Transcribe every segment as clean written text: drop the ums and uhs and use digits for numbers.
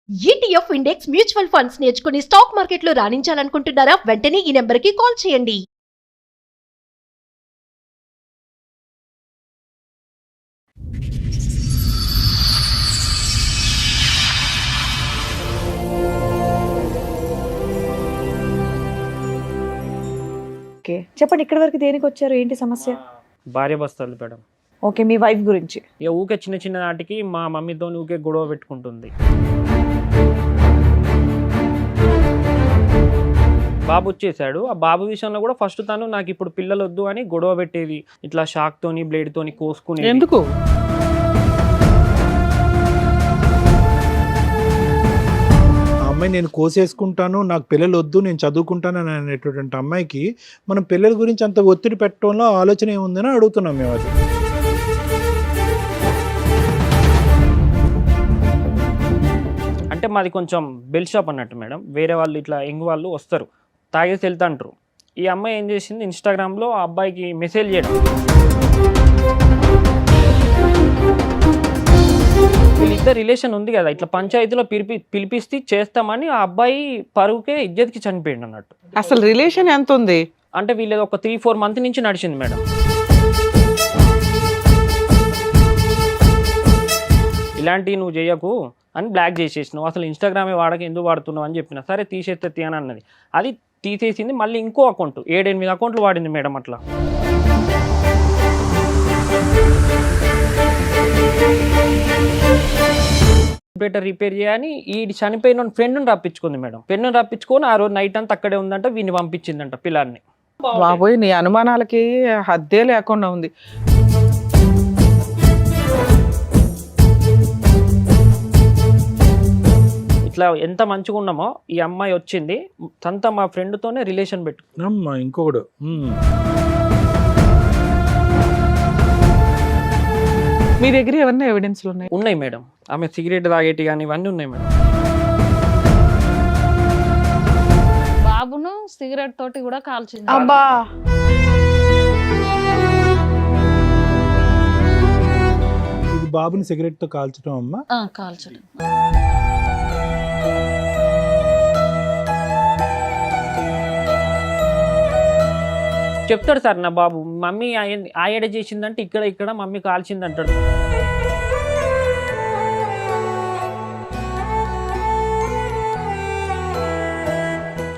ETF index mutual funds నేర్చుకుని stock మార్కెట్లో రాణించాలనుకుంటున్నారా? వెంటనే ఈ నెంబర్కి కాల్ చేయండి. ఓకే. చెప్పండి ఇక్కడి వరకు దేనికి వచ్చారు? ఏంటి సమస్య? భార్య భర్తలు మేడం. ఓకే. మీ వైఫ్ గురించి. ఇక ఊకే చిన్న చిన్న వాటికి మా మమ్మీతో ఊకే గొడవ పెట్టుకుంటుంది. బాబు వచ్చేసాడు. ఆ బాబు విషయంలో కూడా ఫస్ట్ తను నాకు ఇప్పుడు పిల్లలు వద్దు అని గొడవ పెట్టేది. ఇట్లా షాక్ తోని బ్లేడ్ తోని కోసుకుని. ఎందుకు? అమ్మాయి నేను కోసేసుకుంటాను, నాకు పిల్లలు వద్దు, నేను చదువుకుంటాను అని అనేటువంటి అమ్మాయికి మనం పిల్లల గురించి అంత ఒత్తిడి పెట్టడంలో ఆలోచన ఏముందని అడుగుతున్నాం మేము. అది అంటే మాది కొంచెం బెల్ షాప్ అన్నట్టు మేడం. వేరే వాళ్ళు ఇట్లా ఎంగ్ వాళ్ళు వస్తారు, తాగేసి వెళ్తాంటారు. ఈ అమ్మాయి ఏం చేసింది, ఇన్స్టాగ్రామ్లో ఆ అబ్బాయికి మెసేజ్ చేయడం, వీళ్ళిద్దరు రిలేషన్ ఉంది కదా, ఇట్లా పంచాయతీలో పిలిపిస్తే చేస్తామని ఆ అబ్బాయి పరువుకే ఇజ్జత్కి చనిపోయింది అన్నట్టు. అసలు రిలేషన్ ఎంత ఉంది? అంటే వీళ్ళది ఒక 3-4 మంత్ నుంచి నడిచింది మేడం. ఇలాంటివి నువ్వు చేయకు అని బ్లాక్ చేసేసినావు, అసలు ఇన్స్టాగ్రామే వాడక ఎందుకు వాడుతున్నావు అని చెప్పిన. సరే తీసేస్తే అని అన్నది. అది తీసేసింది. మళ్ళీ ఇంకో అకౌంట్ 7-8 అకౌంట్లు వాడింది మేడం. అట్లా కంప్యూటర్ రిపేర్ చేయని ఈ చనిపోయిన ఫ్రెండ్ని రప్పించుకుంది మేడం. ఫ్రెండ్ని రప్పించుకొని ఆ రోజు నైట్ అంతా అక్కడే ఉందంట, వీడిని పంపించిందంట పిల్లాన్ని. బాబోయ్, నీ అనుమానాలకి హద్దే లేకుండా ఉంది. ఇట్లా ఎంత మంచిగా ఉన్నామో ఈ అమ్మాయి వచ్చింది తనతో మా ఫ్రెండ్తోనే రిలేషన్ అమ్మా ఇంకొకడు. మీ దగ్గర ఏమన్నా ఎవిడెన్స్లు ఉన్నాయి? ఉన్నాయి మేడం. ఆమె సిగరెట్ తాగేటి కానీ ఇవన్నీ ఉన్నాయి మేడం. బాబును సిగరెట్ తోటి కూడా కాల్చింది. అబ్బా, ఇది బాబుని సిగరెట్ తో కాల్చడం అమ్మా. కాల్చడం. చెప్తాడు సార్ నా బాబు, మమ్మీ ఆయడ చేసిందంటే ఇక్కడ మమ్మీ కాల్చింది అంటాడు.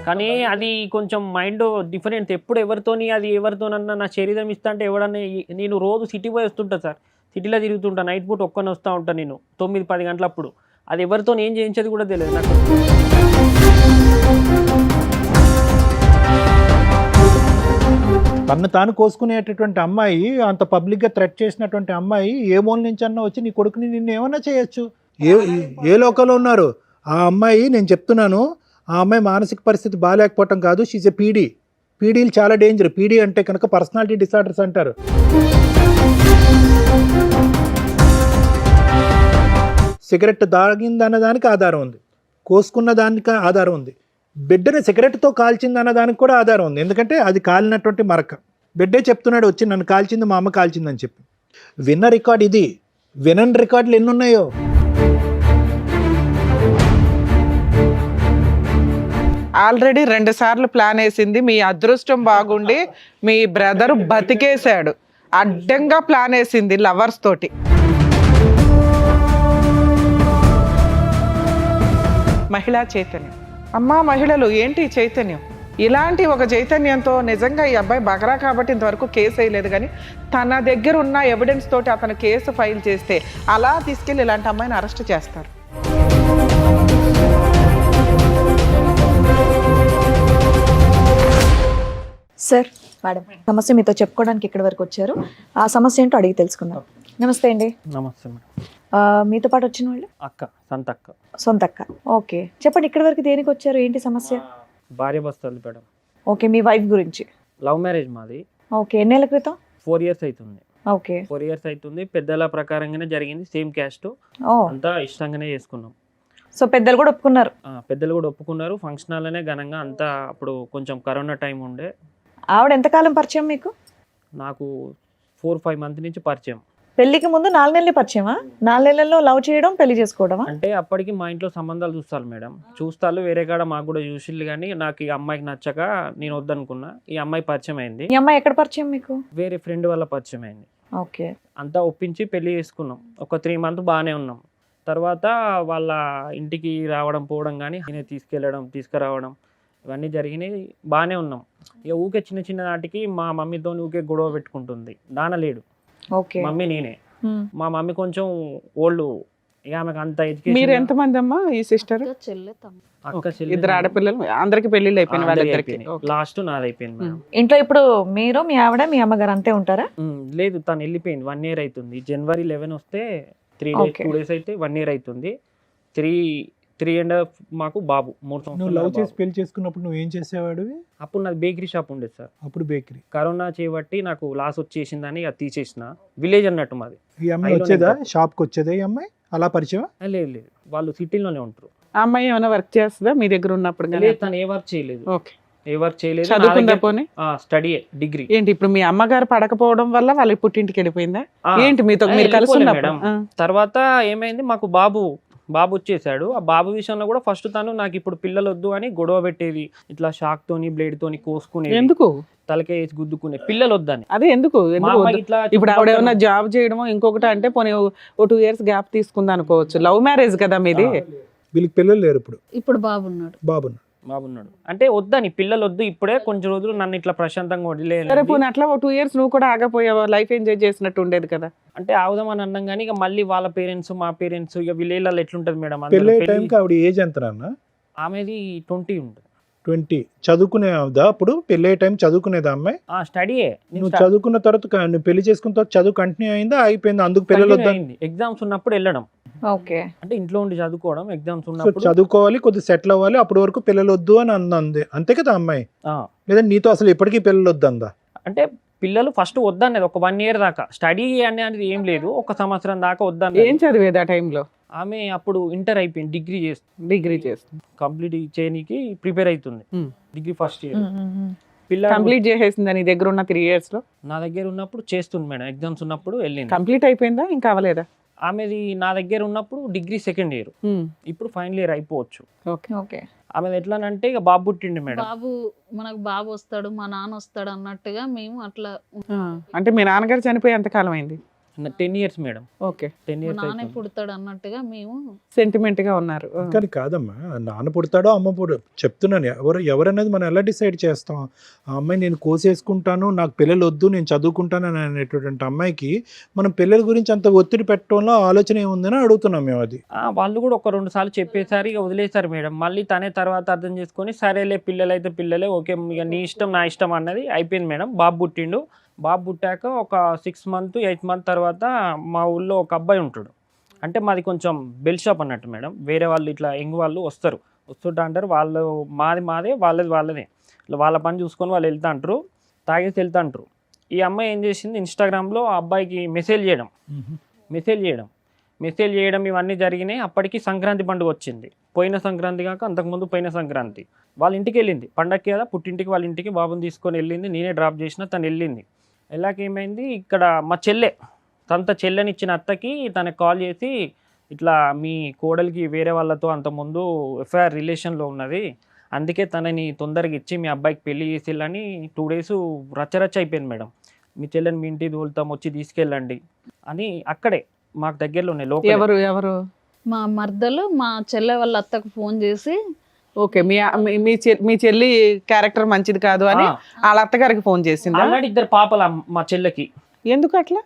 కానీ అది కొంచెం మైండ్ డిఫరెంట్. ఎప్పుడు ఎవరితోనన్నా నా శరీరం ఇస్తా అంటే ఎవడన్నా. నేను రోజు సిటీ పోయి వస్తుంటా సార్, సిటీలో తిరుగుతుంటా, నైట్ పూట ఒక్కనే వస్తూ ఉంటాను నేను 9-10 గంటలప్పుడు. అది ఎవరితో ఏం చేయించేది కూడా తెలియదు నాకు. తను తాను కోసుకునేటటువంటి అమ్మాయి, అంత పబ్లిక్ గా థ్రెట్ చేసినటువంటి అమ్మాయి ఏ మూల నుంచి అన్నా వచ్చి నీ కొడుకుని నిన్ను ఏమన్నా చేయొచ్చు. ఏ లోకంలో ఉన్నారు ఆ అమ్మాయి? నేను చెప్తున్నాను, ఆ అమ్మాయి మానసిక పరిస్థితి బాగాలేకపోవటం కాదు, షీజ్ ఎ పీడీ. పీడీలు చాలా డేంజర్. పీడీ అంటే కనుక పర్సనాలిటీ డిసార్డర్స్ అంటారు. సిగరెట్ తాగిందన్న దానికి ఆధారం ఉంది, కోసుకున్న దానికి ఆధారం ఉంది, బిడ్డని సిగరెట్తో కాల్చింది అన్న దానికి కూడా ఆధారం ఉంది. ఎందుకంటే అది కాలినటువంటి మరక. బిడ్డే చెప్తున్నాడు వచ్చి నన్ను కాల్చింది మా అమ్మ కాల్చిందని చెప్పి. విన్న రికార్డ్ ఇది. వినని రికార్డులు ఎన్ని ఉన్నాయో. ఆల్రెడీ 2 సార్లు ప్లాన్ వేసింది. మీ అదృష్టం బాగుండి మీ బ్రదరు బతికేశాడు. అడ్డంగా ప్లాన్ వేసింది లవర్స్ తోటి. మహిళా చైతన్యం. అమ్మా మహిళలు, ఏంటి చైతన్యం? ఇలాంటి ఒక చైతన్యంతో నిజంగా ఈ అబ్బాయి బకరా కాబట్టి ఇంతవరకు కేసు వేయలేదు, కానీ తన దగ్గర ఉన్న ఎవిడెన్స్ తోటి అతను కేసు ఫైల్ చేస్తే అలా తీసుకెళ్ళి ఇలాంటి అమ్మాయిని అరెస్ట్ చేస్తారు. సార్, మేడం, సమస్య మీతో చెప్పుకోవడానికి ఇక్కడి వరకు వచ్చారు. ఆ సమస్య ఏంటో అడిగి తెలుసుకుందాం. నమస్తే అండి. నమస్తే మేడం. మీతో పాటు వచ్చిన వాళ్ళు? అక్క, సంతక్క. సొంత అక్క. ఓకే. చెప్పండి ఇక్కడి వరకు దేనికి వచ్చారు? ఏంటి సమస్య? భార్య భర్తలు మేడం. ఓకే. మీ వైఫ్ గురించి. లవ్ మ్యారేజ్ మాది. ఓకే. ఎన్నేళ్ల క్రితం? 4 years అవుతుంది. ఓకే. 4 years అవుతుంది. పెద్దల ప్రకారంగానే జరిగింది. సేమ్ క్యాస్ట్, అంతా ఇష్టంగానే చేసుకున్నాం. సో పెద్దలు కూడా ఒప్పుకున్నారు? పెద్దలు కూడా ఒప్పుకున్నారు. ఫంక్షన్ హాల్లోనే ఘనంగా అంతా. అప్పుడు కొంచెం కరోనా టైం ఉండే. ఆవిడ ఎంతకాలం పరిచయం మీకు? నాకు 4-5 months నుంచి పరిచయం. పెళ్లికి ముందు 4 నెలలే పరిచయమా? 4 నెలల్లో లవ్ చేయడం, పెళ్లి చేసుకోవడమా? అంటే అప్పటికి మా ఇంట్లో సంబంధాలు చూస్తారు మేడం, చూస్తారు వేరే కాడ మాకు కూడా చూసిళ్ళు, కానీ నాకు ఈ అమ్మాయికి నచ్చక నేను వద్దనుకున్నా. ఈ అమ్మాయి పరిచయం అయింది, ఈ అమ్మాయి ఎక్కడ పరిచయం మీకు? వేరే ఫ్రెండ్ వల్ల పరిచయం అయింది. ఓకే. అంతా ఒప్పించి పెళ్లి చేసుకున్నాం. ఒక 3 మంత్స్ బాగానే ఉన్నాం. తర్వాత వాళ్ళ ఇంటికి రావడం పోవడం కానీ నేనే తీసుకెళ్ళడం తీసుకురావడం ఇవన్నీ జరిగినాయి, బాగానే ఉన్నాం. ఇక ఊకే చిన్న చిన్న నాటికి మా మమ్మీతో ఊకే గొడవ పెట్టుకుంటుంది. నాన్న లేడు, ఓకే. మమ్మీ నేనే. ఉమ్. మా మమ్మీ కొంచెం ఓల్డ్, ఇక ఆమెకు అంత మీరు ఎడ్యుకేషన్. ఎంతమంది అమ్మా ఈ సిస్టర్? ఇంకా చెల్లె తమ్ముడు. అక్క చెల్లి ఇద్దరు ఆడపిల్లలు, అందరికి పెళ్లిళ్ళు అయిపోయిన వాళ్ళిద్దరికి. లాస్ట్ నాది అయిపోయింది మేడం. ఇంట్లో ఇప్పుడు మీరు, మీ ఆవిడ, మీ అమ్మగారు అంతే ఉంటారా? లేదు, తను వెళ్ళిపోయింది. 1 year అవుతుంది. January 11 వస్తే 3 days Okay. 2 days అయితే 1 year అవుతుంది. 3.5 మాకు బాబు 3 నువ్వు సంవత్సరాలు లవ్ చేసి బాబు. పెళ్లి చేసుకున్నప్పుడు నువ్వు ఏం చేసేవాడివి? అప్పుడు నాది బేకరీ షాప్ ఉండేది సార్. అప్పుడు బేకరీ. కరోనా చేయబట్టి నాకు లాస్ వచ్చేసిందని అది తీసేసిన. విలేజ్ అన్నట్టు మాది. ఈ అమ్మాయి ఐలోనే వచ్చేదా ఉంటా. షాప్కి వచ్చేదా ఈ అమ్మాయి? అలా పరిచయం? లేదు లేదు, వాళ్ళు సిటీలోనే ఉంటారు. ఆ అమ్మాయి ఏమైనా వర్క్ చేస్తుందా మీ దగ్గర ఉన్నప్పుడు? లేదు, తను ఏ వర్క్ చేయలేదు. ఓకే. ఏ వర్క్ చేయలేదు. చదువుకుందా పోనీ? Study degree. ఏంటి ఇప్పుడు మీ అమ్మగారు పడకపోవడం వల్ల వాళ్ళ పుట్టింటికి వెళ్ళిపోయిందా? ఏంటి మీతో మీరు కలిసి వెళ్ళిపోలే ఉన్నప్పుడు? మేడం. తర్వాత ఏమైంది, మాకు బాబు వచ్చేసాడు. ఆ బాబు విషయంలో కూడా ఫస్ట్ తను నాకు ఇప్పుడు పిల్లలు వద్దు అని గొడవ పెట్టేది. ఇట్లా షాక్ తోని బ్లేడ్ తోని కోసుకునేది, ఎందుకు? తలకే వేసి గుద్దుకునే, పిల్లలు వద్దని. అదే ఎందుకు? మా ఎందుకు అమ్మాయి వద్దు? ఇట్లా ఇప్పుడు ఆవిడ ఏమన్నా జాబ్ చేయడమో ఇంకొకటి అంటే పోనీ ఓ 2 years గ్యాప్ తీసుకుందా అనుకోవచ్చు. లవ్ మ్యారేజ్ కదా మీది. వీళ్ళకి పిల్లలు లేరు ఇప్పుడు. ఇప్పుడు బాబున్నాడు. బాబును బాబున్నాడు అంటే వద్దని, పిల్లలు వద్దు ఇప్పుడే కొంచెం రోజులు నన్ను ఇట్లా ప్రశాంతంగా సరే వదిలేయాలి పోనీ అట్లా ఓ 2 years నువ్వు కూడా ఆగపోయావా? లైఫ్ ఎంజాయ్ చేసినట్టు ఉండేది కదా. అంటే ఆవుదామని అన్నాం కానీ ఇక మళ్ళీ వాళ్ళ పేరెంట్స్ మా పేరెంట్స్ ఇక విలేజ్లలో ఎట్లుంటది మేడం, పెళ్ళి అందరూ టైంకి ఆవిడ ఏజ్ ఎంత నాన్న? ఆమెది 20 ఉంటుంది. 20. చదువుకునేదా అప్పుడు? పెళ్ళే టైం చదువుకునేదా అమ్మాయి? స్టడీయే. నువ్వు చదువుకున్న తర్వాత నువ్వు పెళ్లి చేసుకున్న తర్వాత చదువు కంటిన్యూ అయిందా, అయిపోయిందా? అందుకు పిల్లలు వద్దా? ఎగ్జామ్స్ ఉన్నప్పుడు వెళ్ళడం, ఓకే. అంటే ఇంట్లో ఉండి చదువుకోవడం. ఎగ్జామ్స్ సో ఉన్నప్పుడు చదువుకోవాలి, కొద్దిగా సెటిల్ అవ్వాలి, అప్పటి వరకు పిల్లలు వద్దు అని అంది. అంతే కదా అమ్మాయి? ఆ, లేదా నీతో అసలు ఎప్పటికీ పిల్లలు వద్దందా? అంటే పిల్లలు ఫస్ట్ వద్దనేది ఒక 1 year దాకా. స్టడీ అనేది ఏం లేదు, 1 సంవత్సరం దాకా వద్దన్నది. ఏం చదివేది ఆ టైంలో? ఆమె అప్పుడు ఇంటర్ అయిపోయింది, డిగ్రీ చేస్తుంది. డిగ్రీ చేస్తుంది. కంప్లీట్ చేయడానికి ప్రిపేర్ అవుతుంది. Degree first year. పిల్ల కంప్లీట్ చేసేసిందా నీ దగ్గర ఉన్న 3 years లో? నా దగ్గర ఉన్నప్పుడు చేస్తుంది మేడం, ఎగ్జామ్స్ ఉన్నప్పుడు వెళ్ళింది. కంప్లీట్ అయిపోయిందా ఇంకా అవ్వలేదా? ఆమెది నా దగ్గర ఉన్నప్పుడు డిగ్రీ 2nd year, ఇప్పుడు ఫైనల్ ఇయర్ అయిపోవచ్చు. ఓకే. ఓకే. ఆమెది ఎట్లానంటే ఇక బాబు పుట్టిండి మేడం. మనకు బాబు వస్తాడు, మా నాన్న వస్తాడు అన్నట్టుగా మేము అట్లా అంటే మీ నాన్నగారు చనిపోయి ఎంత కాలం అయింది? 10 years మేడం. ఓకే. 10 మా years నాన్న అయిపోయింది. పుడతాడు అన్నట్టుగా మేము సెంటిమెంట్ గా ఉన్నారు. కానీ కాదమ్మా, నాన్న పుడతాడో అమ్మ చెప్తున్నాను, ఎవరనేది మనం ఎలా డిసైడ్ చేస్తాం? ఆ అమ్మాయి నేను కోసేసుకుంటాను, నాకు పిల్లలు వద్దు, నేను చదువుకుంటాను అని అనేటువంటి అమ్మాయికి మనం పిల్లల గురించి అంత ఒత్తిడి పెట్టడంలో ఆలోచన ఏముందని అడుగుతున్నాం మేము. అది వాళ్ళు కూడా 1-2 సార్లు చెప్పేసారి ఇక వదిలేసారు మేడం. మళ్ళీ తనే తర్వాత అర్థం చేసుకొని సరేలే పిల్లలు అయితే పిల్లలే, ఓకే ఇక నీ ఇష్టం నా ఇష్టం అన్నది అయిపోయింది మేడం. బాబు పుట్టిండు. బాబు పుట్టాక ఒక 6 months 8 months తర్వాత మా ఊళ్ళో ఒక అబ్బాయి ఉంటాడు. అంటే మాది కొంచెం బెల్ షాప్ అన్నట్టు మేడం. వేరే వాళ్ళు ఇట్లా యంగ్ వాళ్ళు వస్తుంటా అంటారు. వాళ్ళు మాదే వాళ్ళదే. వాళ్ళ పని చూసుకొని వాళ్ళు వెళ్తా అంటారు, తాగేసి వెళ్తా అంటారు. ఈ అమ్మాయి ఏం చేసింది, ఇన్స్టాగ్రామ్లో ఆ అబ్బాయికి మెసేజ్ చేయడం ఇవన్నీ జరిగినాయి. అప్పటికి సంక్రాంతి పండుగ వచ్చింది. పోయిన సంక్రాంతి కాక అంతకుముందు పోయిన సంక్రాంతి వాళ్ళ ఇంటికి వెళ్ళింది. పండగకి కదా పుట్టింటికి, వాళ్ళ ఇంటికి బాబుని తీసుకొని వెళ్ళింది. నేనే డ్రాప్ చేసిన, తను వెళ్ళింది. వెళ్ళాక ఏమైంది, ఇక్కడ మా చెల్లెని ఇచ్చిన అత్తకి తనకు కాల్ చేసి ఇట్లా మీ కోడలికి వేరే వాళ్ళతో అంతకుముందు ఎఫ్ఐఆర్ రిలేషన్లో ఉన్నది, అందుకే తనని తొందరగా ఇచ్చి మీ అబ్బాయికి పెళ్లి చేసేళ్ళని 2 days రచ్చరచ్చ అయిపోయింది మేడం. మీ చెల్లెని మీ ఇంటికి తోలుతాం, వచ్చి తీసుకెళ్ళండి అని. అక్కడే మాకు దగ్గరలోనే లోకల్. ఎవరు? మా మర్దలు మా చెల్లె వాళ్ళ అత్తకు ఫోన్ చేసి ఓకే. మీ చెల్లి క్యారెక్టర్ మంచిది కాదు అని వాళ్ళ అత్తగారికి ఫోన్ చేసిందా? ఆల్రెడీ 2 పాపలు మా చెల్లెకి. ఎందుకు అట్లా?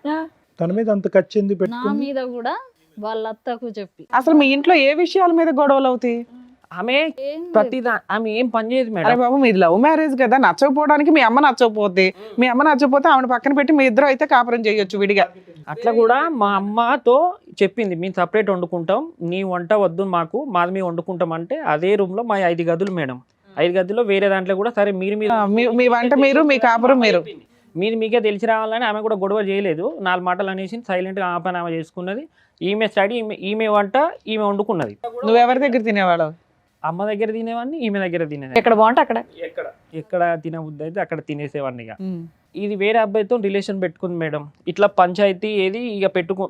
తన మీద అంత కచ్చింది నా పెట్టుకుంది. మీద కూడా వాళ్ళ అత్తకు చెప్పి. అసలు మీ ఇంట్లో ఏ విషయాల మీద గొడవలు అవుతాయి? ఆమె ఏం ఆమె ఏం పని చేయదు అరే మేడం. బాబు మీది లవ్ మ్యారేజ్ కదా, నచ్చకపోవడానికి మీ అమ్మ నచ్చకపోతే ఆవిడ పక్కన పెట్టి మీ ఇద్దరు అయితే కాపురం చేయొచ్చు విడిగా. అట్లా కూడా మా అమ్మతో చెప్పింది, మేము సపరేట్ వండుకుంటాం, నీ వంట వద్దు మాకు, మాది మేము వండుకుంటాం అంటే. అదే రూమ్ లో మా 5 గదులు మేడం. 5 గదుల్లో వేరే దాంట్లో కూడా సరే మీరు మీ వంట మీరు, మీ కాపురం మీరు. మీకే తెలిసి రావాలని ఆమె కూడా గొడవ చేయలేదు. 4 మాటలు అనేసి సైలెంట్గా ఆ పని ఆమె చేసుకున్నది. ఈమె స్టడీ, ఈమె వంట ఈమె వండుకున్నది. నువ్వెవరి దగ్గర తినేవాడు? అమ్మ దగ్గర తినేవాడిని, ఈమె దగ్గర తినేది. ఎక్కడ బాగుంటే అక్కడ. ఎక్కడ తినబుద్ధి అయితే అక్కడ తినేసేవాడిని. ఇక ఇది వేరే అబ్బాయితో రిలేషన్ పెట్టుకుంది మేడం. ఇట్లా పంచాయతీ ఏది ఇక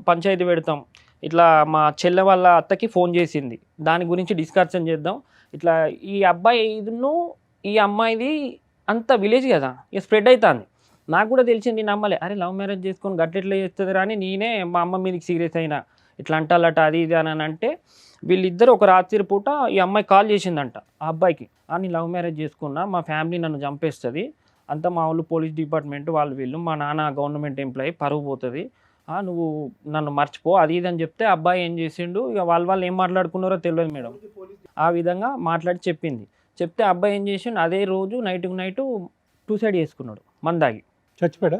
పంచాయతీ పెడతాం, ఇట్లా మా చెల్లె వాళ్ళ అత్తకి ఫోన్ చేసింది, దాని గురించి డిస్కషన్ చేద్దాం, ఇట్లా ఈ అబ్బాయి ఇదిను ఈ అమ్మాయిది అంత విలేజ్ కదా ఇక స్ప్రెడ్ అవుతుంది. నాకు కూడా తెలిసింది, నేను నమ్మలే, అరే లవ్ మ్యారేజ్ చేసుకొని గట్లెట్లా చేస్తుంది రాని నేనే మా అమ్మ మీదకి సీరియస్ అయినా, ఇట్లా అంటాలట అది ఇది అని అంటే వీళ్ళిద్దరు ఒక రాత్రి పూట ఈ అమ్మాయి కాల్ చేసిందంట ఆ అబ్బాయికి, అని లవ్ మ్యారేజ్ చేసుకున్నా, మా ఫ్యామిలీ నన్ను చంపేస్తుంది, అంతా మా వాళ్ళు పోలీస్ డిపార్ట్మెంట్ వాళ్ళు వీళ్ళు, మా నాన్న గవర్నమెంట్ ఎంప్లాయీ, పరువు పోతుంది, నువ్వు నన్ను మర్చిపో అది ఇది అని చెప్తే అబ్బాయి ఏం చేసిండు, ఇక వాళ్ళు ఏం మాట్లాడుకున్నారో తెలియదు మేడం. ఆ విధంగా మాట్లాడి చెప్తే అబ్బాయి ఏం చేసిండు, అదే రోజు నైట్ సూసైడ్ చేసుకున్నాడు మందాగి. చచ్చిపోయాడా?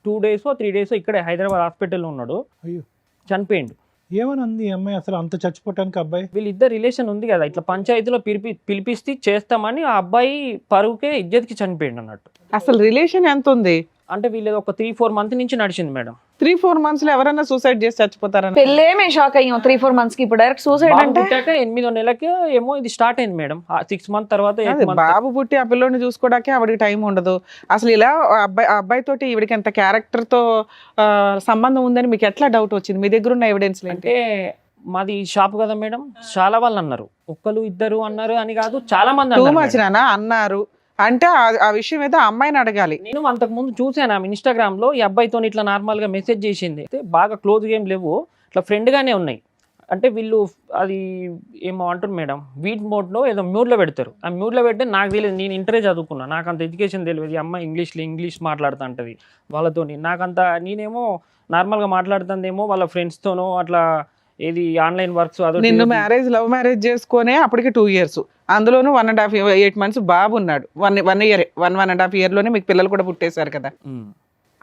2 days 3 days ఇక్కడే హైదరాబాద్ హాస్పిటల్లో ఉన్నాడు, అయ్యో చనిపోయిండు. ఏమని అంది ఈ అమ్మాయి అసలు అంత చచ్చిపోవటానికి? అబ్బాయి వీళ్ళిద్దరు రిలేషన్ ఉంది కదా, ఇట్లా పంచాయతీలో పిలిపిస్తే చేస్తామని ఆ అబ్బాయి పరువుకే ఇజ్జత్కి చనిపోయిండు అన్నట్టు. అసలు రిలేషన్ ఎంత ఉంది? అంటే వీళ్ళది ఒక 3-4 months నుంచి నడిచింది మేడం. 3-4 months లో ఎవరైనా సూసైడ్ చేసి చచ్చిపోతారని పెళ్ళే మేము షాక్ అయ్యాం. 3-4 months కి ఇప్పుడు డైరెక్ట్ సూసైడ్ బాబు అంటే పుట్టాక 8వ నెలకి ఏమో ఇది స్టార్ట్ అయింది మేడం. 6 months తర్వాత 8 months. బాబు పుట్టి ఆ పిల్లోని చూసుకోవడానికి ఆవిడకి టైం ఉండదు. అసలు ఇలా అబ్బాయి తోటి ఈవిడికి ఎంత క్యారెక్టర్ తో సంబంధం ఉందని మీకు ఎట్లా డౌట్ వచ్చింది? మీ దగ్గర ఉన్న ఎవిడెన్స్ అంటే మాది షాప్ కదా మేడం, చాలా వాళ్ళు అన్నారు, ఒక్కరు ఇద్దరు అన్నారు అని కాదు, చాలా మంది టూ అన్నారు మచ్ మేడం. నానా అన్నారు అంటే ఆ విషయం ఏదో అమ్మాయిని అడగాలి. నేను అంతకు ముందు చూసాను ఆమె ఇన్స్టాగ్రామ్ లో ఈ అబ్బాయితో ఇట్లా నార్మల్ గా మెసేజ్ చేసింది, అయితే బాగా క్లోజ్ గేమ్ లేవు, ఇట్లా ఫ్రెండ్ గానే ఉన్నాయి. అంటే వీళ్ళు అది ఏమో అంటారు మేడం, వీట్ మోడ్ లో ఏదో మ్యూట్ లో పెడతారు, ఆ మ్యూట్ లో పెడితే నాకు తెలియదు, నేను ఇంటరే చదువుకున్నా, నాకు అంత ఎడ్యుకేషన్ తెలియదు, ఈ అమ్మాయి ఇంగ్లీష్ మాట్లాడుతూ ఉంటుంది వాళ్ళతోని, నాకంత నేనేమో నార్మల్ గా మాట్లాడుతుందేమో వాళ్ళ ఫ్రెండ్స్ తోనో అట్లా ఏది ఆన్లైన్ వర్క్స్. నిన్ను లవ్ మ్యారేజ్ చేసుకునే అప్పటికి 2 years, అందులోనూ 1.5 8 months బాబు ఉన్నాడు, 1 year 1.5 year లోనే మీకు పిల్లలు కూడా పుట్టేశారు కదా.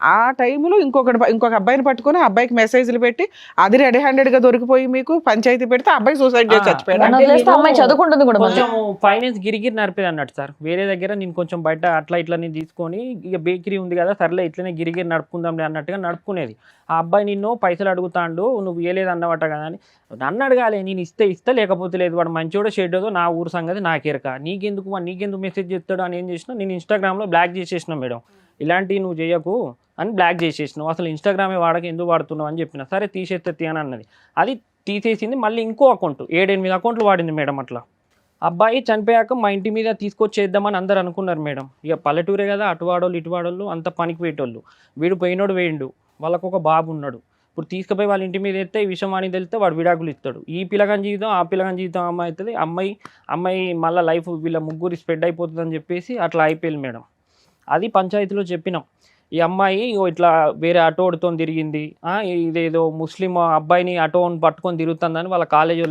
ఆ టైంలో ఇంకొక అబ్బాయిని పట్టుకొని అబ్బాయికి మెసేజ్లు పెట్టి అది రెడీ హ్యాండెడ్ గా దొరికిపోయి మీకు పంచాయతీ పెడితే అబ్బాయి సూసైడ్ చేసి చచ్చిపోయాడు. నన్ను వదిలేస్తే అమ్మాయి చదువుకుంటుంది కూడా మళ్ళీ. కొంచెం ఫైనాన్స్ గిరిగిరి నడిపేది అన్నట్టు సార్, వేరే దగ్గర నేను కొంచెం బయట అట్లా ఇట్లా నేను తీసుకొని ఇక బేకరీ ఉంది కదా సర్లే ఇట్లనే గిరిగిరి నడుపుకుందాంలే అన్నట్టుగా నడుపుకునేది. ఆ అబ్బాయి నిన్ను పైసలు అడుగుతాండు, నువ్వు ఇవ్వలేదు అన్నమాట కదా అని నన్ను అడగాలి, నేను ఇస్తే లేకపోతే లేదు, వాడు మంచోడో షెడ్డో నా ఊరు సంగతి నాకేరక, నీకెందుకు మెసేజ్ చేస్తాడు అని ఏం చేసినా నేను ఇన్స్టాగ్రామ్లో బ్లాక్ చేసేసిన మేడం, ఇలాంటివి నువ్వు చేయకు అని బ్లాక్ చేసేసినావు, అసలు ఇన్స్టాగ్రామే వాడక ఎందుకు వాడుతున్నావు అని చెప్పిన, సరే తీసేస్తే అని అన్నది, అది తీసేసింది. మళ్ళీ ఇంకో అకౌంట్ 7-8 అకౌంట్లు వాడింది మేడం. అట్లా అబ్బాయి చనిపోయాక మా ఇంటి మీద తీసుకొచ్చేద్దామని అందరు అనుకున్నారు మేడం, ఇక పల్లెటూరే కదా, అటువాడోళ్ళు ఇటువాడోళ్ళు అంత పనికి పోయేటోళ్ళు, వీడు పోయినోడు వేయండు, వాళ్ళకు ఒక బాబు ఉన్నాడు, ఇప్పుడు తీసుకుపోయి వాళ్ళ ఇంటి మీద ఎత్తే ఈ విషయం అని తెలిస్తే వాడు విడాకులు ఇస్తాడు, ఈ పిల్లగాని జీవితం ఆ పిల్లగాని జీవితం అమ్మాయి అవుతుంది, అమ్మాయి మళ్ళీ లైఫ్ వీళ్ళ ముగ్గురు స్ప్రెడ్ అయిపోతుంది అని చెప్పేసి అట్లా అయిపోయింది మేడం. అది పంచాయతీలో చెప్పినాం, ఈ అమ్మాయి ఇట్లా వేరే ఆటోడితో తిరిగింది, ఇదేదో ముస్లిం అబ్బాయిని ఆటోని పట్టుకొని తిరుగుతుందని వాళ్ళ కాలేజీ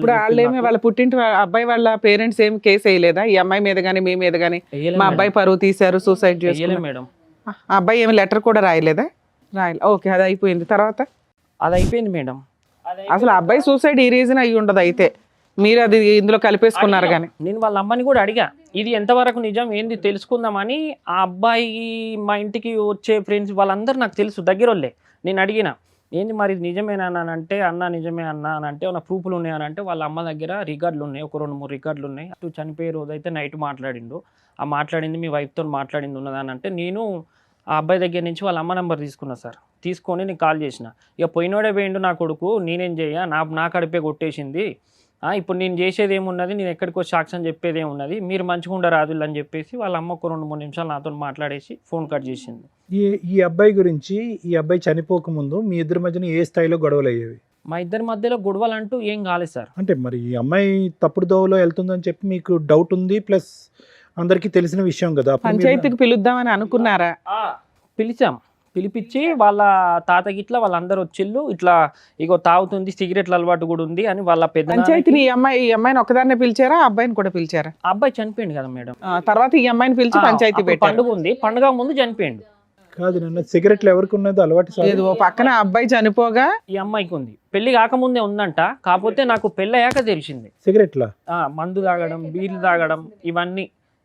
వాళ్ళ పుట్టింటి అబ్బాయి వాళ్ళ పేరెంట్స్ ఏం కేసు వేయలేదా ఈ అమ్మాయి మీద గానీ మీ మీద గానీ? మా అబ్బాయి పరువు తీశారు సూసైడ్ చేయాలి మేడం. ఆ అబ్బాయి ఏమి లెటర్ కూడా రాయలేదా? ఓకే, అది అయిపోయింది. తర్వాత అది అయిపోయింది మేడం. అసలు అబ్బాయి సూసైడ్ ఈ రీజన్ అయ్యి ఉండదు, అయితే మీరు అది ఇందులో కలిపేసుకున్నారు. కానీ నేను వాళ్ళ అమ్మని కూడా అడిగా, ఇది ఎంతవరకు నిజం ఏంది తెలుసుకుందామని. ఆ అబ్బాయి మా ఇంటికి వచ్చే ఫ్రెండ్స్ వాళ్ళందరూ నాకు తెలుసు, దగ్గర వాళ్ళే. నేను అడిగిన ఏంది మరి ఇది నిజమేనా అని అంటే, అన్న నిజమే అన్న అని అంటే, ఉన్న ప్రూఫ్లు ఉన్నాయని అంటే వాళ్ళ అమ్మ దగ్గర రికార్డులు ఉన్నాయి, ఒక 2-3 రికార్డులు ఉన్నాయి. అటు చనిపోయే రోజు అయితే నైట్ మాట్లాడిండు, ఆ మాట్లాడింది మీ వైఫ్తో మాట్లాడింది ఉన్నదని అంటే, నేను ఆ అబ్బాయి దగ్గర నుంచి వాళ్ళ అమ్మ నెంబర్ తీసుకున్నా సార్, తీసుకొని నేను కాల్ చేసిన, ఇక పోయినోడే పోయిండు నా కొడుకు, నేనేం చేయ, నా కడిపే కొట్టేసింది, ఇప్పుడు నేను చేసేది ఏమున్నది, నేను ఎక్కడికి వచ్చి సాక్ష్యం చెప్పేది ఏమున్నది, మీరు మంచిగా ఉండరాదు అని చెప్పేసి వాళ్ళ అమ్మ ఒక 2-3 నిమిషాలు నాతో మాట్లాడేసి ఫోన్ కట్ చేసింది. ఈ అబ్బాయి గురించి, ఈ అబ్బాయి చనిపోకముందు మీ ఇద్దరి మధ్యన ఏ స్థాయిలో గొడవలు అయ్యేవి? మా ఇద్దరి మధ్యలో గొడవలు అంటూ ఏం కాలేదు సార్. అంటే మరి ఈ అమ్మాయి తప్పుడు దోవలో వెళ్తుందని చెప్పి మీకు డౌట్ ఉంది, ప్లస్ అందరికీ తెలిసిన విషయం కదా. పంచాయతీకి పిలుద్దామని అనుకున్నారా? పిలిచాం, పిలిపించి వాళ్ళ తాత గిట్లా వాళ్ళందరూ వచ్చిళ్ళు, ఇట్లా ఇగో తాగుతుంది, సిగరెట్ల అలవాటు కూడా ఉంది అని వాళ్ళ పెద్ద. పంచాయతీని ఈ అమ్మాయిని ఒకదాన్నే పిలిచారా, అబ్బాయిని కూడా పిలిచారా? అబ్బాయి చనిపోయింది కదా మేడం. తర్వాత ఈ అమ్మాయిని పిలిచి పంచాయతీ పెట్టి పండుగ ఉంది, పండుగ ముందు చనిపోయిండు. కాదు నాన్న, సిగరెట్లు ఎవరికి ఉన్నది అలవాటు? లేదు, పక్కన అబ్బాయి చనిపోగా ఈ అమ్మాయికి ఉంది, పెళ్లి కాకముందే ఉందంట, కాకపోతే నాకు పెళ్ళి అయ్యాక తెలిసింది. సిగరెట్లా? మందు తాగడం, బీర్లు తాగడం,